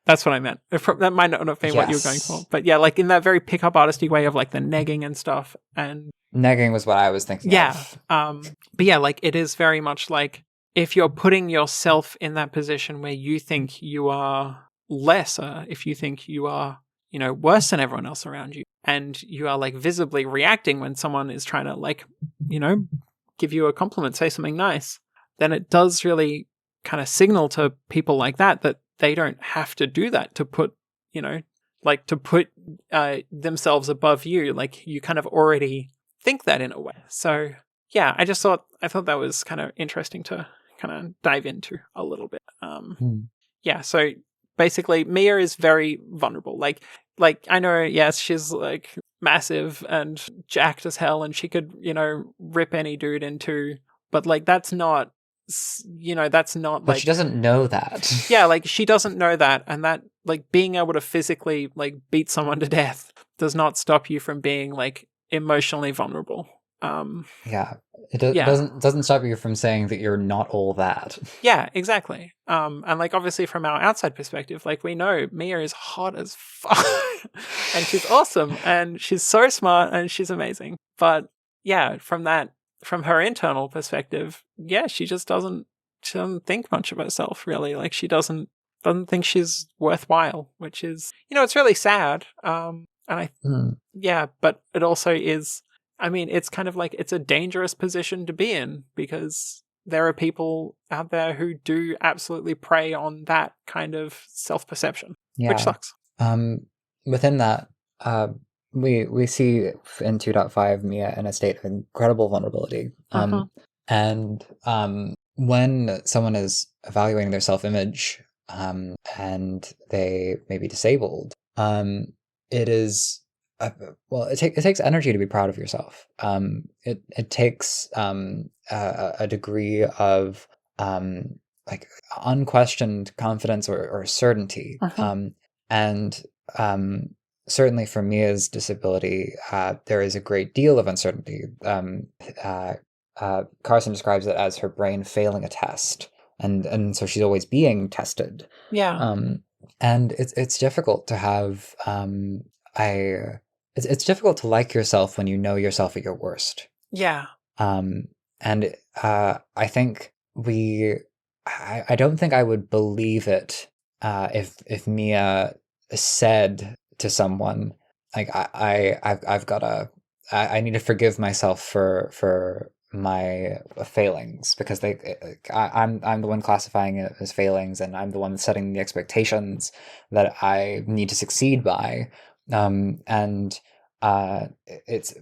That's what I meant. That might not have been what you were going for, but yeah, like in that very pickup artisty way of like the negging and stuff, and negging was what I was thinking. Yeah, of. But yeah, like, it is very much like, if you're putting yourself in that position where you think you are lesser, if you think you are, worse than everyone else around you, and you are like visibly reacting when someone is trying to, like, give you a compliment, say something nice, then it does really kind of signal to people like that they don't have to do that to put, to put themselves above you. Like, you kind of already think that in a way. So yeah, I thought that was kind of interesting to kind of dive into a little bit. Yeah, so basically Mia is very vulnerable. Like I know, yes, she's like massive and jacked as hell, and she could, rip any dude in two, but like, that's not, that's not, but like, she doesn't know that. Yeah, like, she doesn't know that, and that, like, being able to physically, like, beat someone to death does not stop you from being, like, emotionally vulnerable. Yeah, it doesn't stop you from saying that you're not all that. Yeah, exactly. And like, obviously from our outside perspective, like, we know Mia is hot as fuck, and she's awesome, and she's so smart, and she's amazing. But yeah, from her internal perspective, yeah, she just doesn't think much of herself, really. Like, she doesn't think she's worthwhile, which is, it's really sad. And Mm. but it also is, I mean, it's kind of like, it's a dangerous position to be in because there are people out there who do absolutely prey on that kind of self-perception, which Yeah. sucks. Within that, uh, we see in 2.5 Mia in a state of incredible vulnerability. And when someone is evaluating their self-image, and they may be disabled, it is well, it takes energy to be proud of yourself. It takes a degree of like unquestioned confidence or certainty. And certainly for Mia's disability, there is a great deal of uncertainty. Carson describes it as her brain failing a test, and so she's always being tested. Yeah. And it's difficult to have it's difficult to like yourself when you know yourself at your worst. Yeah. And I think I don't think I would believe it if Mia said to someone like I've got I need to forgive myself for my failings because I'm the one classifying it as failings, and I'm the one setting the expectations that I need to succeed by. And it's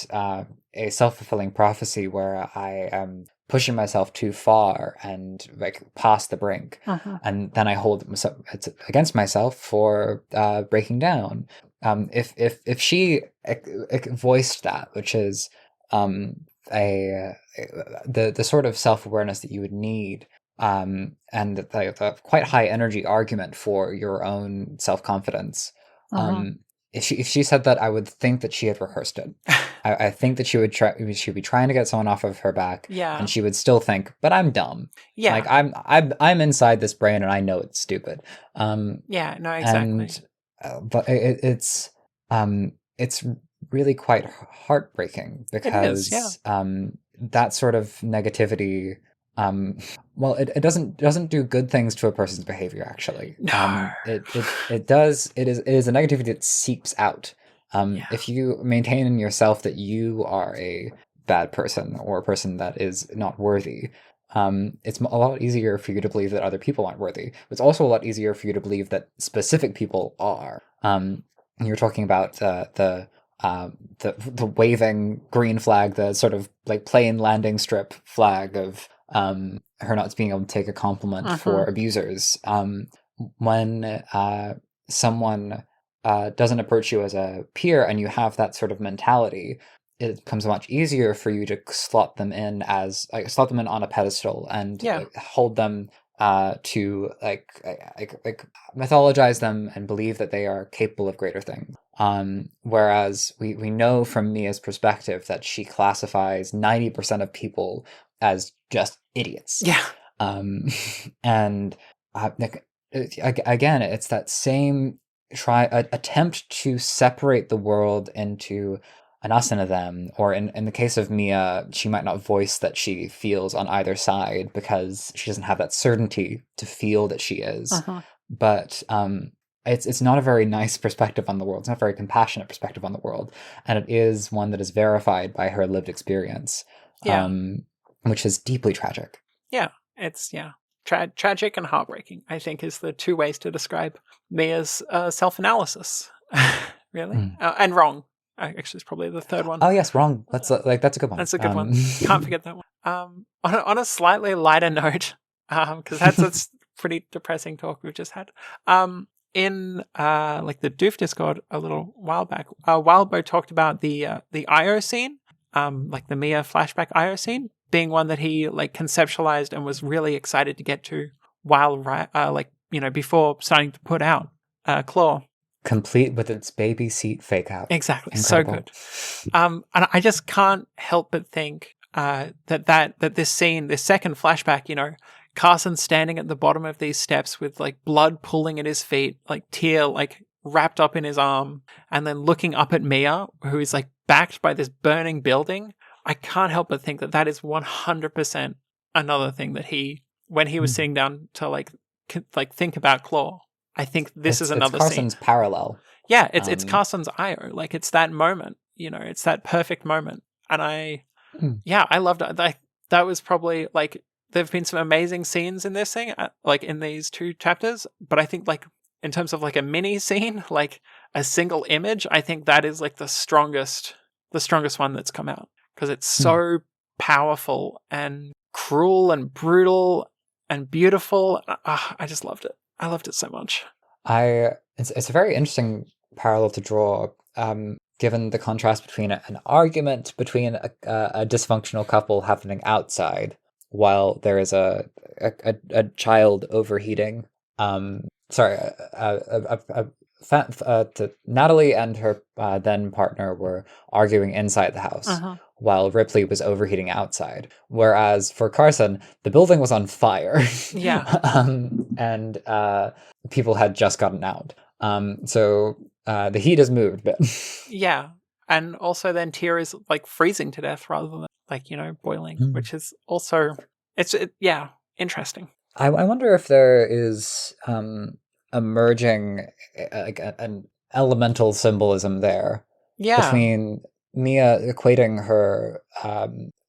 a self-fulfilling prophecy where I am pushing myself too far and like past the brink, and then I hold it against myself for breaking down. If she voiced that, which is the sort of self-awareness that you would need, and the quite high energy argument for your own self-confidence, if she said that, I would think that she had rehearsed it. I think that she'd be trying to get someone off of her back, and she would still think, but I'm dumb. Yeah. Like I'm inside this brain and I know it's stupid. Yeah, no, exactly. And but it's really quite heartbreaking because that sort of negativity, well, it doesn't do good things to a person's behavior, actually. No. It is a negativity that seeps out. If you maintain in yourself that you are a bad person or a person that is not worthy, it's a lot easier for you to believe that other people aren't worthy. It's also a lot easier for you to believe that specific people are. You're talking about the waving green flag, the sort of like plane landing strip flag of her not being able to take a compliment for abusers. When someone doesn't approach you as a peer and you have that sort of mentality, it becomes much easier for you to slot them in on a pedestal and hold them to mythologize them and believe that they are capable of greater things. Whereas we know from Mia's perspective that she classifies 90% of people as just idiots. Yeah. And again, it's that same attempt to separate the world into an us and a them, or in the case of Mia, she might not voice that she feels on either side because she doesn't have that certainty to feel that she is. But it's not a very nice perspective on the world. It's not a very compassionate perspective on the world, and it is one that is verified by her lived experience, which is deeply tragic. Yeah, it's tragic and heartbreaking, I think, is the two ways to describe Mia's self-analysis. Really, and wrong. Actually, it's probably the third one. Oh yes, wrong. That's a good one. That's a good one. Can't forget that one. On a slightly lighter note, because that's pretty depressing talk we've just had. In like the Doof Discord a little while back, Wildbow talked about the IO scene, like the Mia flashback IO scene, being one that he like conceptualized and was really excited to get to while before starting to put out Claw. Complete with its baby seat fake out. Exactly. Incredible. So good. And I just can't help but think that this scene, this second flashback, Carson standing at the bottom of these steps with like blood pooling at his feet, like tear like wrapped up in his arm, and then looking up at Mia, who is like backed by this burning building. I can't help but think that is 100% another thing that when he was sitting down to like think about Claw. I think this is another Carson's scene. parallel. Yeah, it's Um, Carson's Io. Like, it's that moment, it's that perfect moment. And I Mm. loved it. That was probably, like, there've been some amazing scenes in this thing, like in these 2 chapters, but I think, like, in terms of like a mini scene, like a single image, I think that is like the strongest one that's come out, because it's so powerful and cruel and brutal and beautiful. I just loved it. I loved it so much. It's a very interesting parallel to draw, given the contrast between an argument between a dysfunctional couple happening outside, while there is a child overheating. Sorry, Natalie and her then partner were arguing inside the house, while Ripley was overheating outside. Whereas for Carson, the building was on fire. Yeah. And people had just gotten out. So the heat has moved a bit. Yeah. And also then Tia is like freezing to death rather than, like, boiling, which is also, yeah, interesting. I wonder if there is emerging an elemental symbolism there, Yeah. between Mia equating her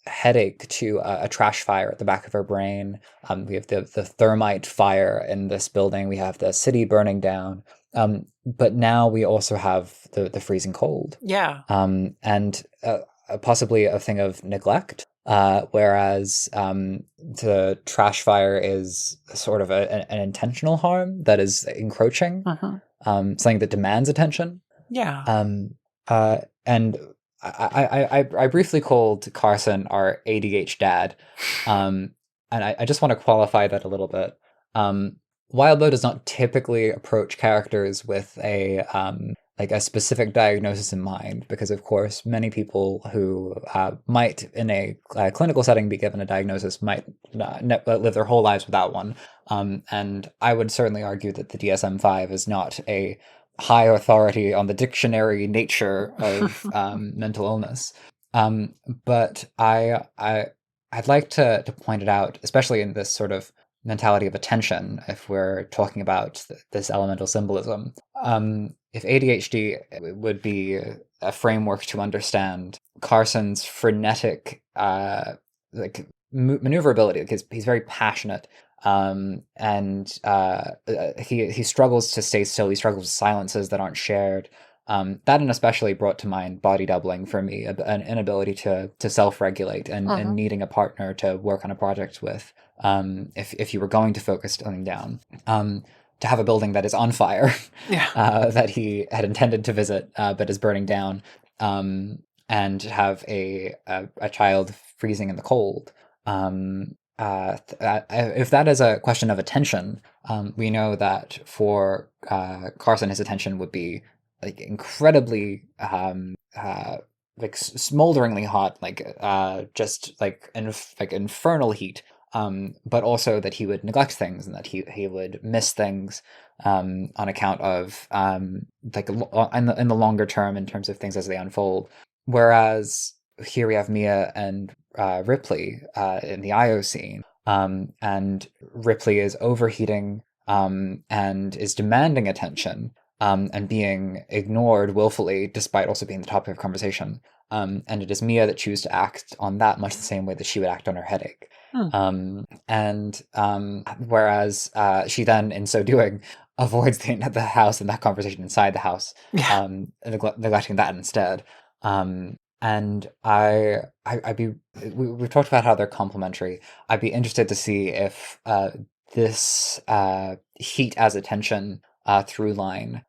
headache to a trash fire at the back of her brain. We have the thermite fire in this building. We have the city burning down. But now we also have the freezing cold. Yeah. And possibly a thing of neglect. Whereas the trash fire is sort of an intentional harm that is encroaching, something that demands attention. Yeah. And I briefly called Carson our ADH dad, and I just want to qualify that a little bit. Wildbow does not typically approach characters with a specific diagnosis in mind, because of course many people who might in a clinical setting be given a diagnosis might live their whole lives without one. And I would certainly argue that the DSM-5 is not a high authority on the dictionary nature of mental illness. But I'd like to point it out, especially in this sort of mentality of attention, if we're talking about this elemental symbolism. If ADHD would be a framework to understand Carson's frenetic maneuverability, because he's very passionate, and he struggles to stay still. He struggles with silences that aren't shared. That and especially brought to mind body doubling for me, an inability to self-regulate and needing a partner to work on a project with. If you were going to focus something down, to have a building that is on fire, that he had intended to visit, but is burning down, and have a child freezing in the cold. If that is a question of attention, we know that for Carson, his attention would be like incredibly like smolderingly hot, just like infernal heat. But also that he would neglect things, and that he would miss things on account of in the longer term, in terms of things as they unfold. Whereas here we have Mia and Ripley in the Io scene, and Ripley is overheating and is demanding attention, and being ignored willfully, despite also being the topic of conversation. And it is Mia that chooses to act on that much the same way that she would act on her headache. Whereas she then, in so doing, avoids the house and that conversation inside the house, neglecting that instead. And we've talked about how they're complementary. I'd be interested to see if this heat as attention through line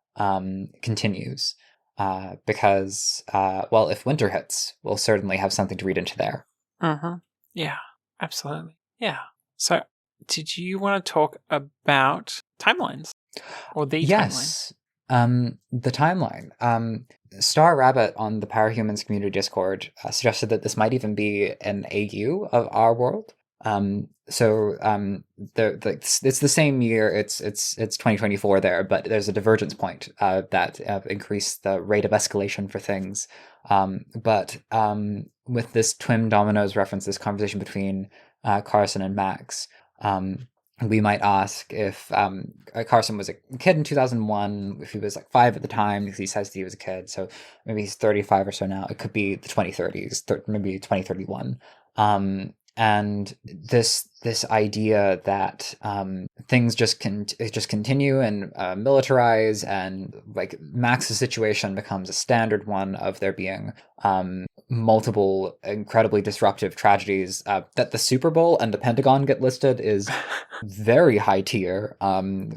continues. Because, if winter hits, we'll certainly have something to read into there. Yeah, absolutely. Yeah. So, did you want to talk about timelines? Or the timeline? The timeline. Star Rabbit on the Parahumans community Discord suggested that this might even be an AU of our world. It's the same year. It's 2024 there, but there's a divergence point that increased the rate of escalation for things. But with this Twin Dominoes reference, this conversation between Carson and Max, we might ask if Carson was a kid in 2001, if he was like 5 at the time, because he says that he was a kid. So maybe he's 35 or so now. It could be the 2030s, maybe 2031. And this idea that things just continue and militarize, and like Max's situation becomes a standard one of there being multiple incredibly disruptive tragedies. That the Super Bowl and the Pentagon get listed is very high tier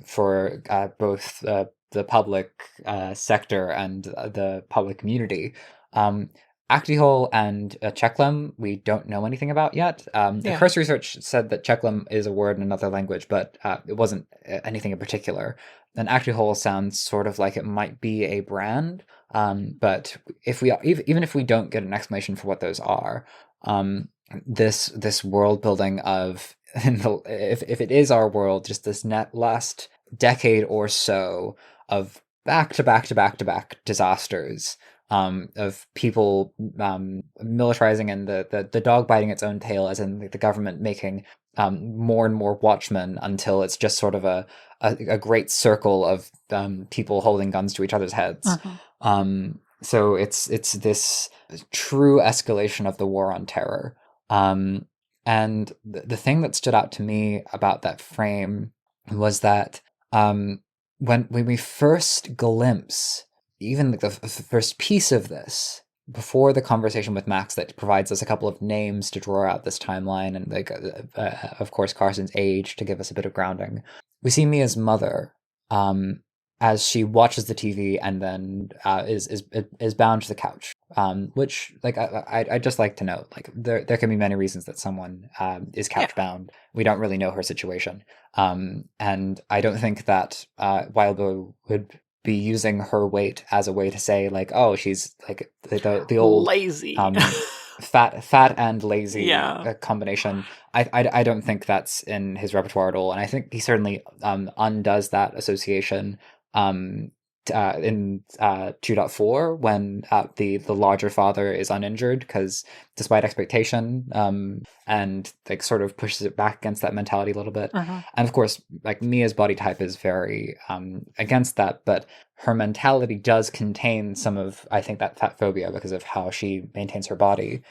for both the public sector and the public community. Actihol and Cheklem, we don't know anything about yet. The curse research said that Cheklem is a word in another language, but it wasn't anything in particular. And Actihol sounds sort of like it might be a brand, but even if we don't get an explanation for what those are, this world building of if it is our world, just this last decade or so of back to back disasters. Of people militarizing and the dog biting its own tail, as in the government making more and more watchmen until it's just sort of a great circle of people holding guns to each other's heads. So it's this true escalation of the war on terror. And the thing that stood out to me about that frame was that when we first glimpse even the first piece of this, before the conversation with Max that provides us a couple of names to draw out this timeline, and of course Carson's age to give us a bit of grounding, we see Mia's mother as she watches the TV and then is bound to the couch, which I just like to note, like there can be many reasons that someone is couch bound. We don't really know her situation, and I don't think that Wildbow would be using her weight as a way to say like, oh, she's like the old lazy, fat and lazy combination. I don't think that's in his repertoire at all, and I think he certainly undoes that association in 2.4 when the larger father is uninjured, because despite expectation, and like sort of pushes it back against that mentality a little bit. And of course, like Mia's body type is very against that, but her mentality does contain some of, I think, that fat phobia because of how she maintains her body.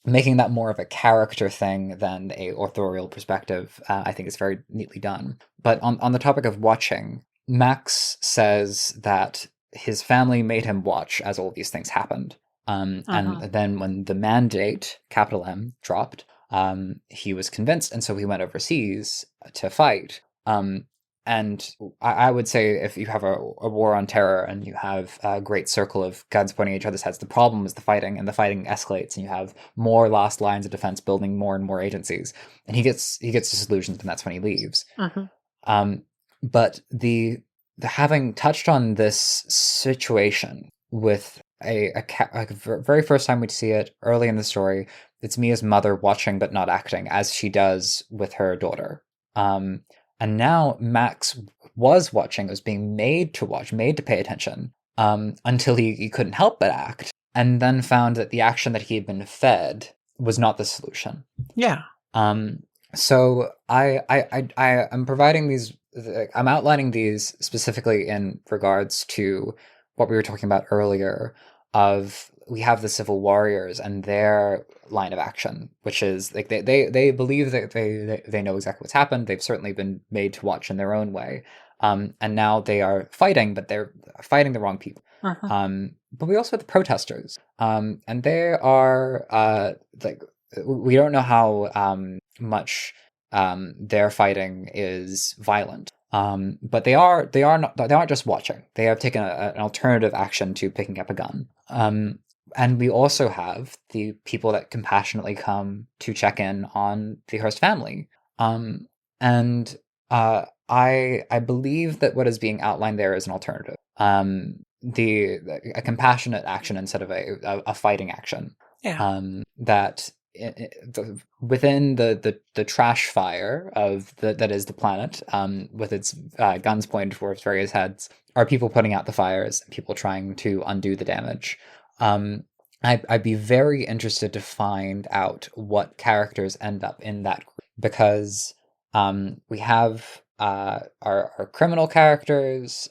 Making that more of a character thing than a authorial perspective, I think is very neatly done. But on the topic of watching, Max says that his family made him watch as all these things happened. And then when the mandate, capital M, dropped, he was convinced, and so he went overseas to fight. And I would say if you have a war on terror and you have a great circle of guns pointing at each other's heads, the problem is the fighting, and the fighting escalates, and you have more last lines of defense building more and more agencies. And he gets disillusioned, and that's when he leaves. But the having touched on this situation with a very first time we see it early in the story, it's Mia's mother watching but not acting, as she does with her daughter. And now Max was watching, was being made to watch, made to pay attention, until he couldn't help but act, and then found that the action that he had been fed was not the solution. So I am providing these, I'm outlining these specifically in regards to what we were talking about earlier of we have the civil warriors and their line of action, which is like they believe that they know exactly what's happened. They've certainly been made to watch in their own way. And now they are fighting, but they're fighting the wrong people. But we also have the protesters. And they are like, we don't know how much their fighting is violent. But they aren't just watching. They have taken an alternative action to picking up a gun. And we also have the people that compassionately come to check in on the Hearst family. And I believe that what is being outlined there is an alternative. A compassionate action instead of a fighting action. That within the trash fire of that is the planet, with its guns pointed towards various heads, are people putting out the fires, people trying to undo the damage. I'd be very interested to find out what characters end up in that group, because We have our criminal characters.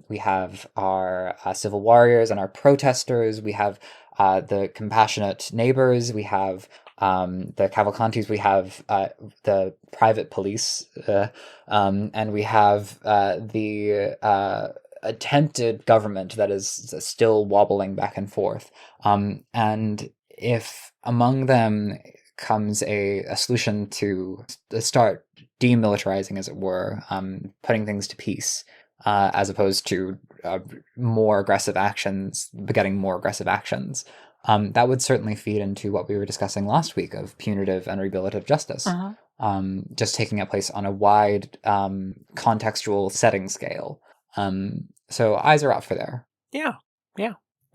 We have our civil warriors and our protesters. We have the compassionate neighbors. We have the Cavalcantis. We have the private police, and we have the attempted government that is still wobbling back and forth. And if among them comes a solution to start demilitarizing, as it were, putting things to peace, as opposed to more aggressive actions, begetting more aggressive actions. That would certainly feed into what we were discussing last week of punitive and rehabilitative justice, just taking place on a wide contextual setting scale. So eyes are up for there. Yeah.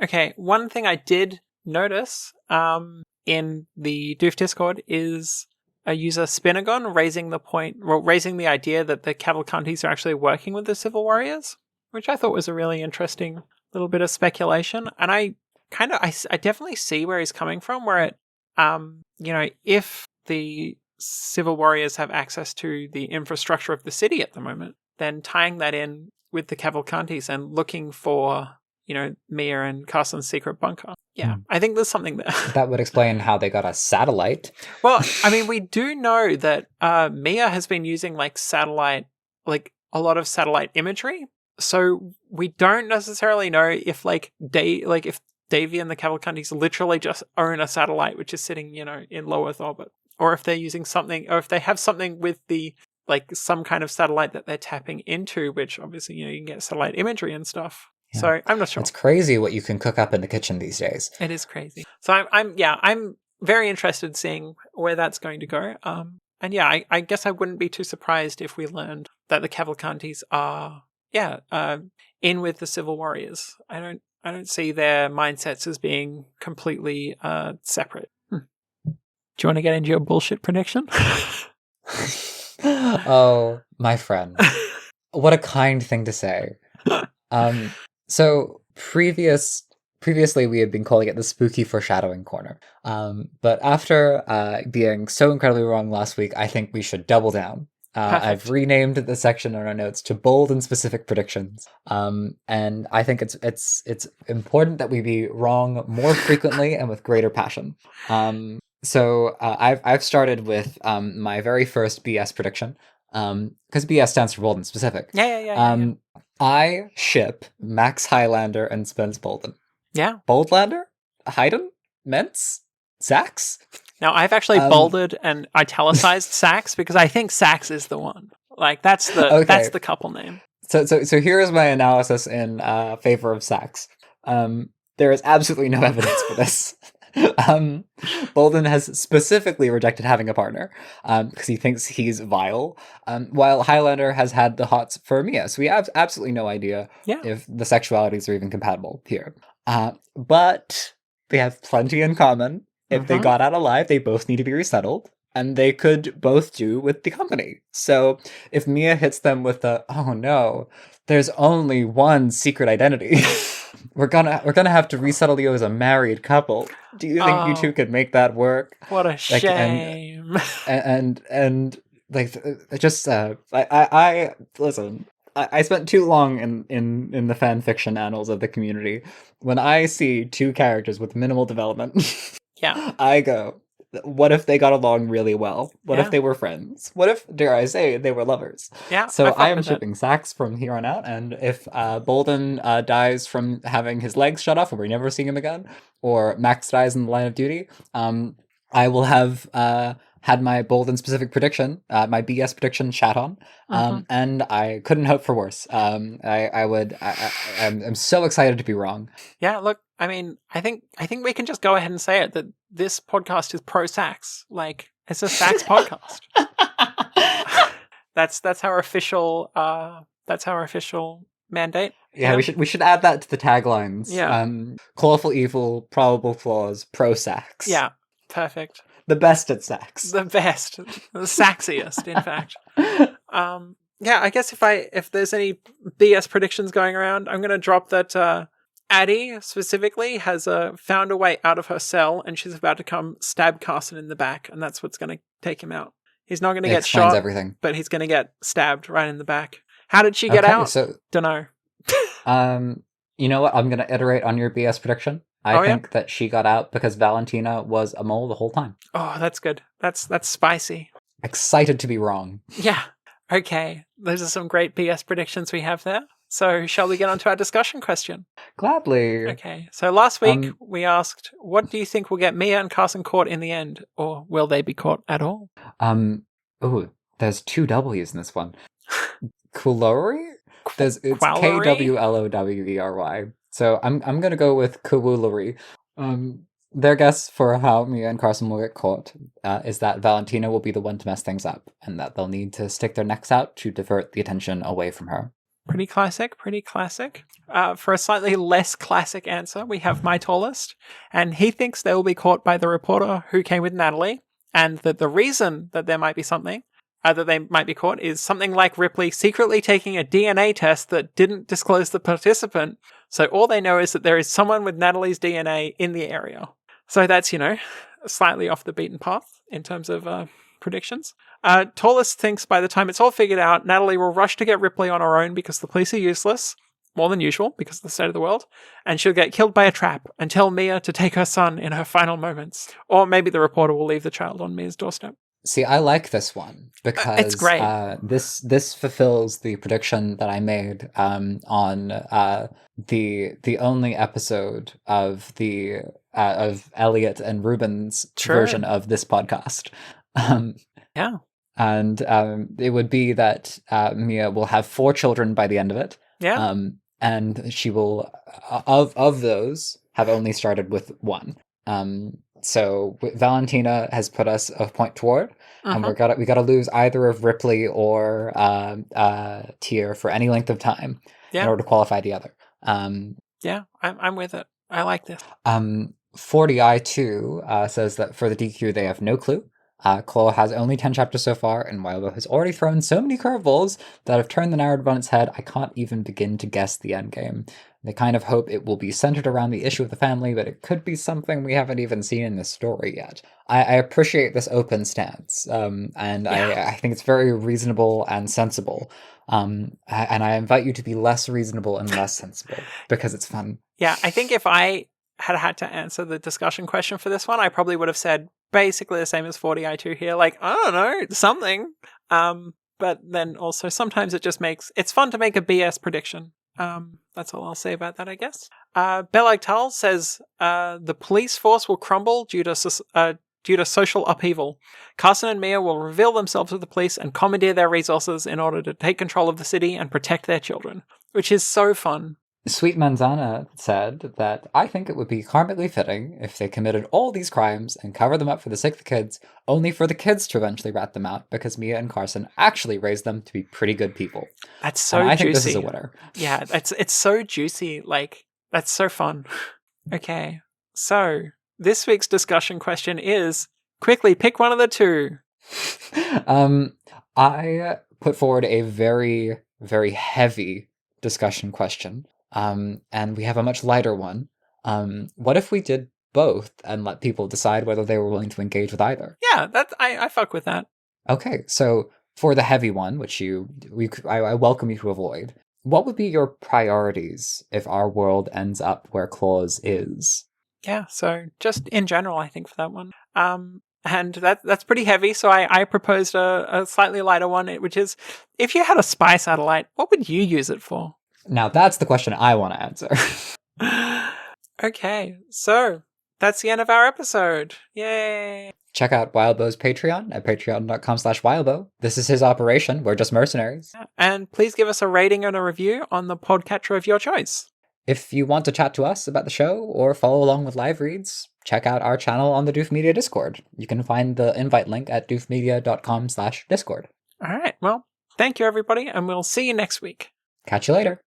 Okay, one thing I did notice in the Doof Discord is a user Spinagon raising the idea that the Cavalcantis are actually working with the Civil Warriors, which I thought was a really interesting little bit of speculation. And I definitely see where he's coming from, where if the Civil Warriors have access to the infrastructure of the city at the moment, then tying that in with the Cavalcantis and looking for, Mia and Carson's secret bunker. Yeah, I think there's something there. That would explain how they got a satellite. Well, I mean, we do know that Mia has been using satellite, a lot of satellite imagery. So we don't necessarily know if if Davy and the Cavalcantis literally just own a satellite which is sitting, in low Earth orbit, or if they're using something, or if they have something with the some kind of satellite that they're tapping into, which obviously you can get satellite imagery and stuff. Yeah. So I'm not sure. It's crazy what you can cook up in the kitchen these days. It is crazy. So I'm very interested in seeing where that's going to go. And yeah, I guess I wouldn't be too surprised if we learned that the Cavalcantis are in with the Civil Warriors. I don't see their mindsets as being completely separate. Do you want to get into your bullshit prediction? Oh, my friend. What a kind thing to say. So previously we had been calling it the spooky foreshadowing corner. But after being so incredibly wrong last week, I think we should double down. I've renamed the section on our notes to bold and specific predictions. And I think it's important that we be wrong more frequently and with greater passion. So I've started with my very first BS prediction, because BS stands for bold and specific. Yeah. I ship Max Highlander and Spence Bolden. Yeah. Boldlander? Hayden? Mentz? Sax? Now, I've actually bolded and italicized Sax because I think Sax is the one. That's the couple name. So here's my analysis in favor of Sax. There is absolutely no evidence for this. Bolden has specifically rejected having a partner because he thinks he's vile, while Highlander has had the hots for Mia, so we have absolutely no idea if the sexualities are even compatible here. But they have plenty in common. If they got out alive, they both need to be resettled, and they could both do with the company. So if Mia hits them with oh no, there's only one secret identity. We're gonna have to resettle you as a married couple. Do you think you two could make that work? What a shame. And just I listen. I spent too long in the fan fiction annals of the community. When I see two characters with minimal development, I go, what if they got along really well? What if they were friends? What if, dare I say, they were lovers? Yeah. So I am shipping Sax from here on out, and if Bolden dies from having his legs shut off and we're never seeing him again, or Max dies in the line of duty, I will have had my bold and specific prediction, my BS prediction chat on, and I couldn't hope for worse. I'm so excited to be wrong. Yeah, look, I mean, I think we can just go ahead and say it, that this podcast is pro Sax. It's a Sax podcast. That's our official mandate. Yeah, we should add that to the taglines. Yeah. Colorful evil, probable flaws, pro Sax. Yeah, perfect. The best at Sax. The best. The saxiest, in fact. Yeah, I guess if there's any BS predictions going around, I'm going to drop that Addie, specifically, has found a way out of her cell, and she's about to come stab Carson in the back, and that's what's going to take him out. He's not going to It get explains shot, everything. but he's going to get stabbed right in the back. How did she get out? So, Dunno. you know what? I'm going to iterate on your BS prediction. I think that she got out because Valentina was a mole the whole time. Oh, that's good. That's spicy. Excited to be wrong. Yeah. Okay. Those are some great BS predictions we have there. So shall we get on to our discussion question? Gladly. Okay. So last week we asked, what do you think will get Mia and Carson caught in the end? Or will they be caught at all? Oh, there's 2 W's in this one. Kulory? It's Kwlowery. So I'm gonna go with Kuwoolery. Their guess for how Mia and Carson will get caught is that Valentina will be the one to mess things up, and that they'll need to stick their necks out to divert the attention away from her. Pretty classic, pretty classic. For a slightly less classic answer, we have My Tallest, and he thinks they will be caught by the reporter who came with Natalie, and that the reason that there might be something that they might be caught is something like Ripley secretly taking a DNA test that didn't disclose the participant, so all they know is that there is someone with Natalie's DNA in the area. So that's, slightly off the beaten path in terms of predictions. Tallest thinks by the time it's all figured out, Natalie will rush to get Ripley on her own because the police are useless, more than usual because of the state of the world, and she'll get killed by a trap and tell Mia to take her son in her final moments. Or maybe the reporter will leave the child on Mia's doorstep. See, I like this one because it's great. This fulfills the prediction that I made on the only episode of the of Elliot and Ruben's version of this podcast. Yeah, and it would be that Mia will have 4 children by the end of it. Yeah, and she will of those have only started with 1. So Valentina has put us a point toward, and we gotta lose either of Ripley or Tyr for any length of time in order to qualify the other. Yeah, I'm with it. I like this. 40i2 says that for the DQ they have no clue. Chloe has only 10 chapters so far, and Wildbow has already thrown so many curveballs that have turned the narrative on its head, I can't even begin to guess the endgame. They kind of hope it will be centered around the issue of the family, but it could be something we haven't even seen in this story yet. I appreciate this open stance, and I think it's very reasonable and sensible. And I invite you to be less reasonable and less sensible, because it's fun. Yeah, I think if I had to answer the discussion question for this one, I probably would have said basically the same as 40i2 here. Like, I don't know, something. But then also sometimes it's fun to make a BS prediction. That's all I'll say about that, I guess. Belag Tal says the police force will crumble due to social upheaval. Carson and Mia will reveal themselves to the police and commandeer their resources in order to take control of the city and protect their children, which is so fun. Sweet Manzana said that I think it would be karmically fitting if they committed all these crimes and covered them up for the sake of the kids, only for the kids to eventually rat them out because Mia and Carson actually raised them to be pretty good people. That's so and I juicy. think this is a winner. Yeah, it's so juicy. Like, that's so fun. Okay, so this week's discussion question is, quickly pick one of the 2. I put forward a very, very heavy discussion question. And we have a much lighter one. What if we did both and let people decide whether they were willing to engage with either? Yeah, I fuck with that. Okay, so for the heavy one, which I welcome you to avoid, what would be your priorities if our world ends up where Claus is? Yeah, so just in general, I think for that one. And that's pretty heavy, so I proposed a slightly lighter one, which is, if you had a spy satellite, what would you use it for? Now, that's the question I want to answer. Okay, so that's the end of our episode. Yay! Check out Wildbow's Patreon at patreon.com/Wildbow. This is his operation. We're just mercenaries. And please give us a rating and a review on the podcatcher of your choice. If you want to chat to us about the show or follow along with live reads, check out our channel on the Doof Media Discord. You can find the invite link at doofmedia.com/Discord. All right, well, thank you everybody, and we'll see you next week. Catch you later.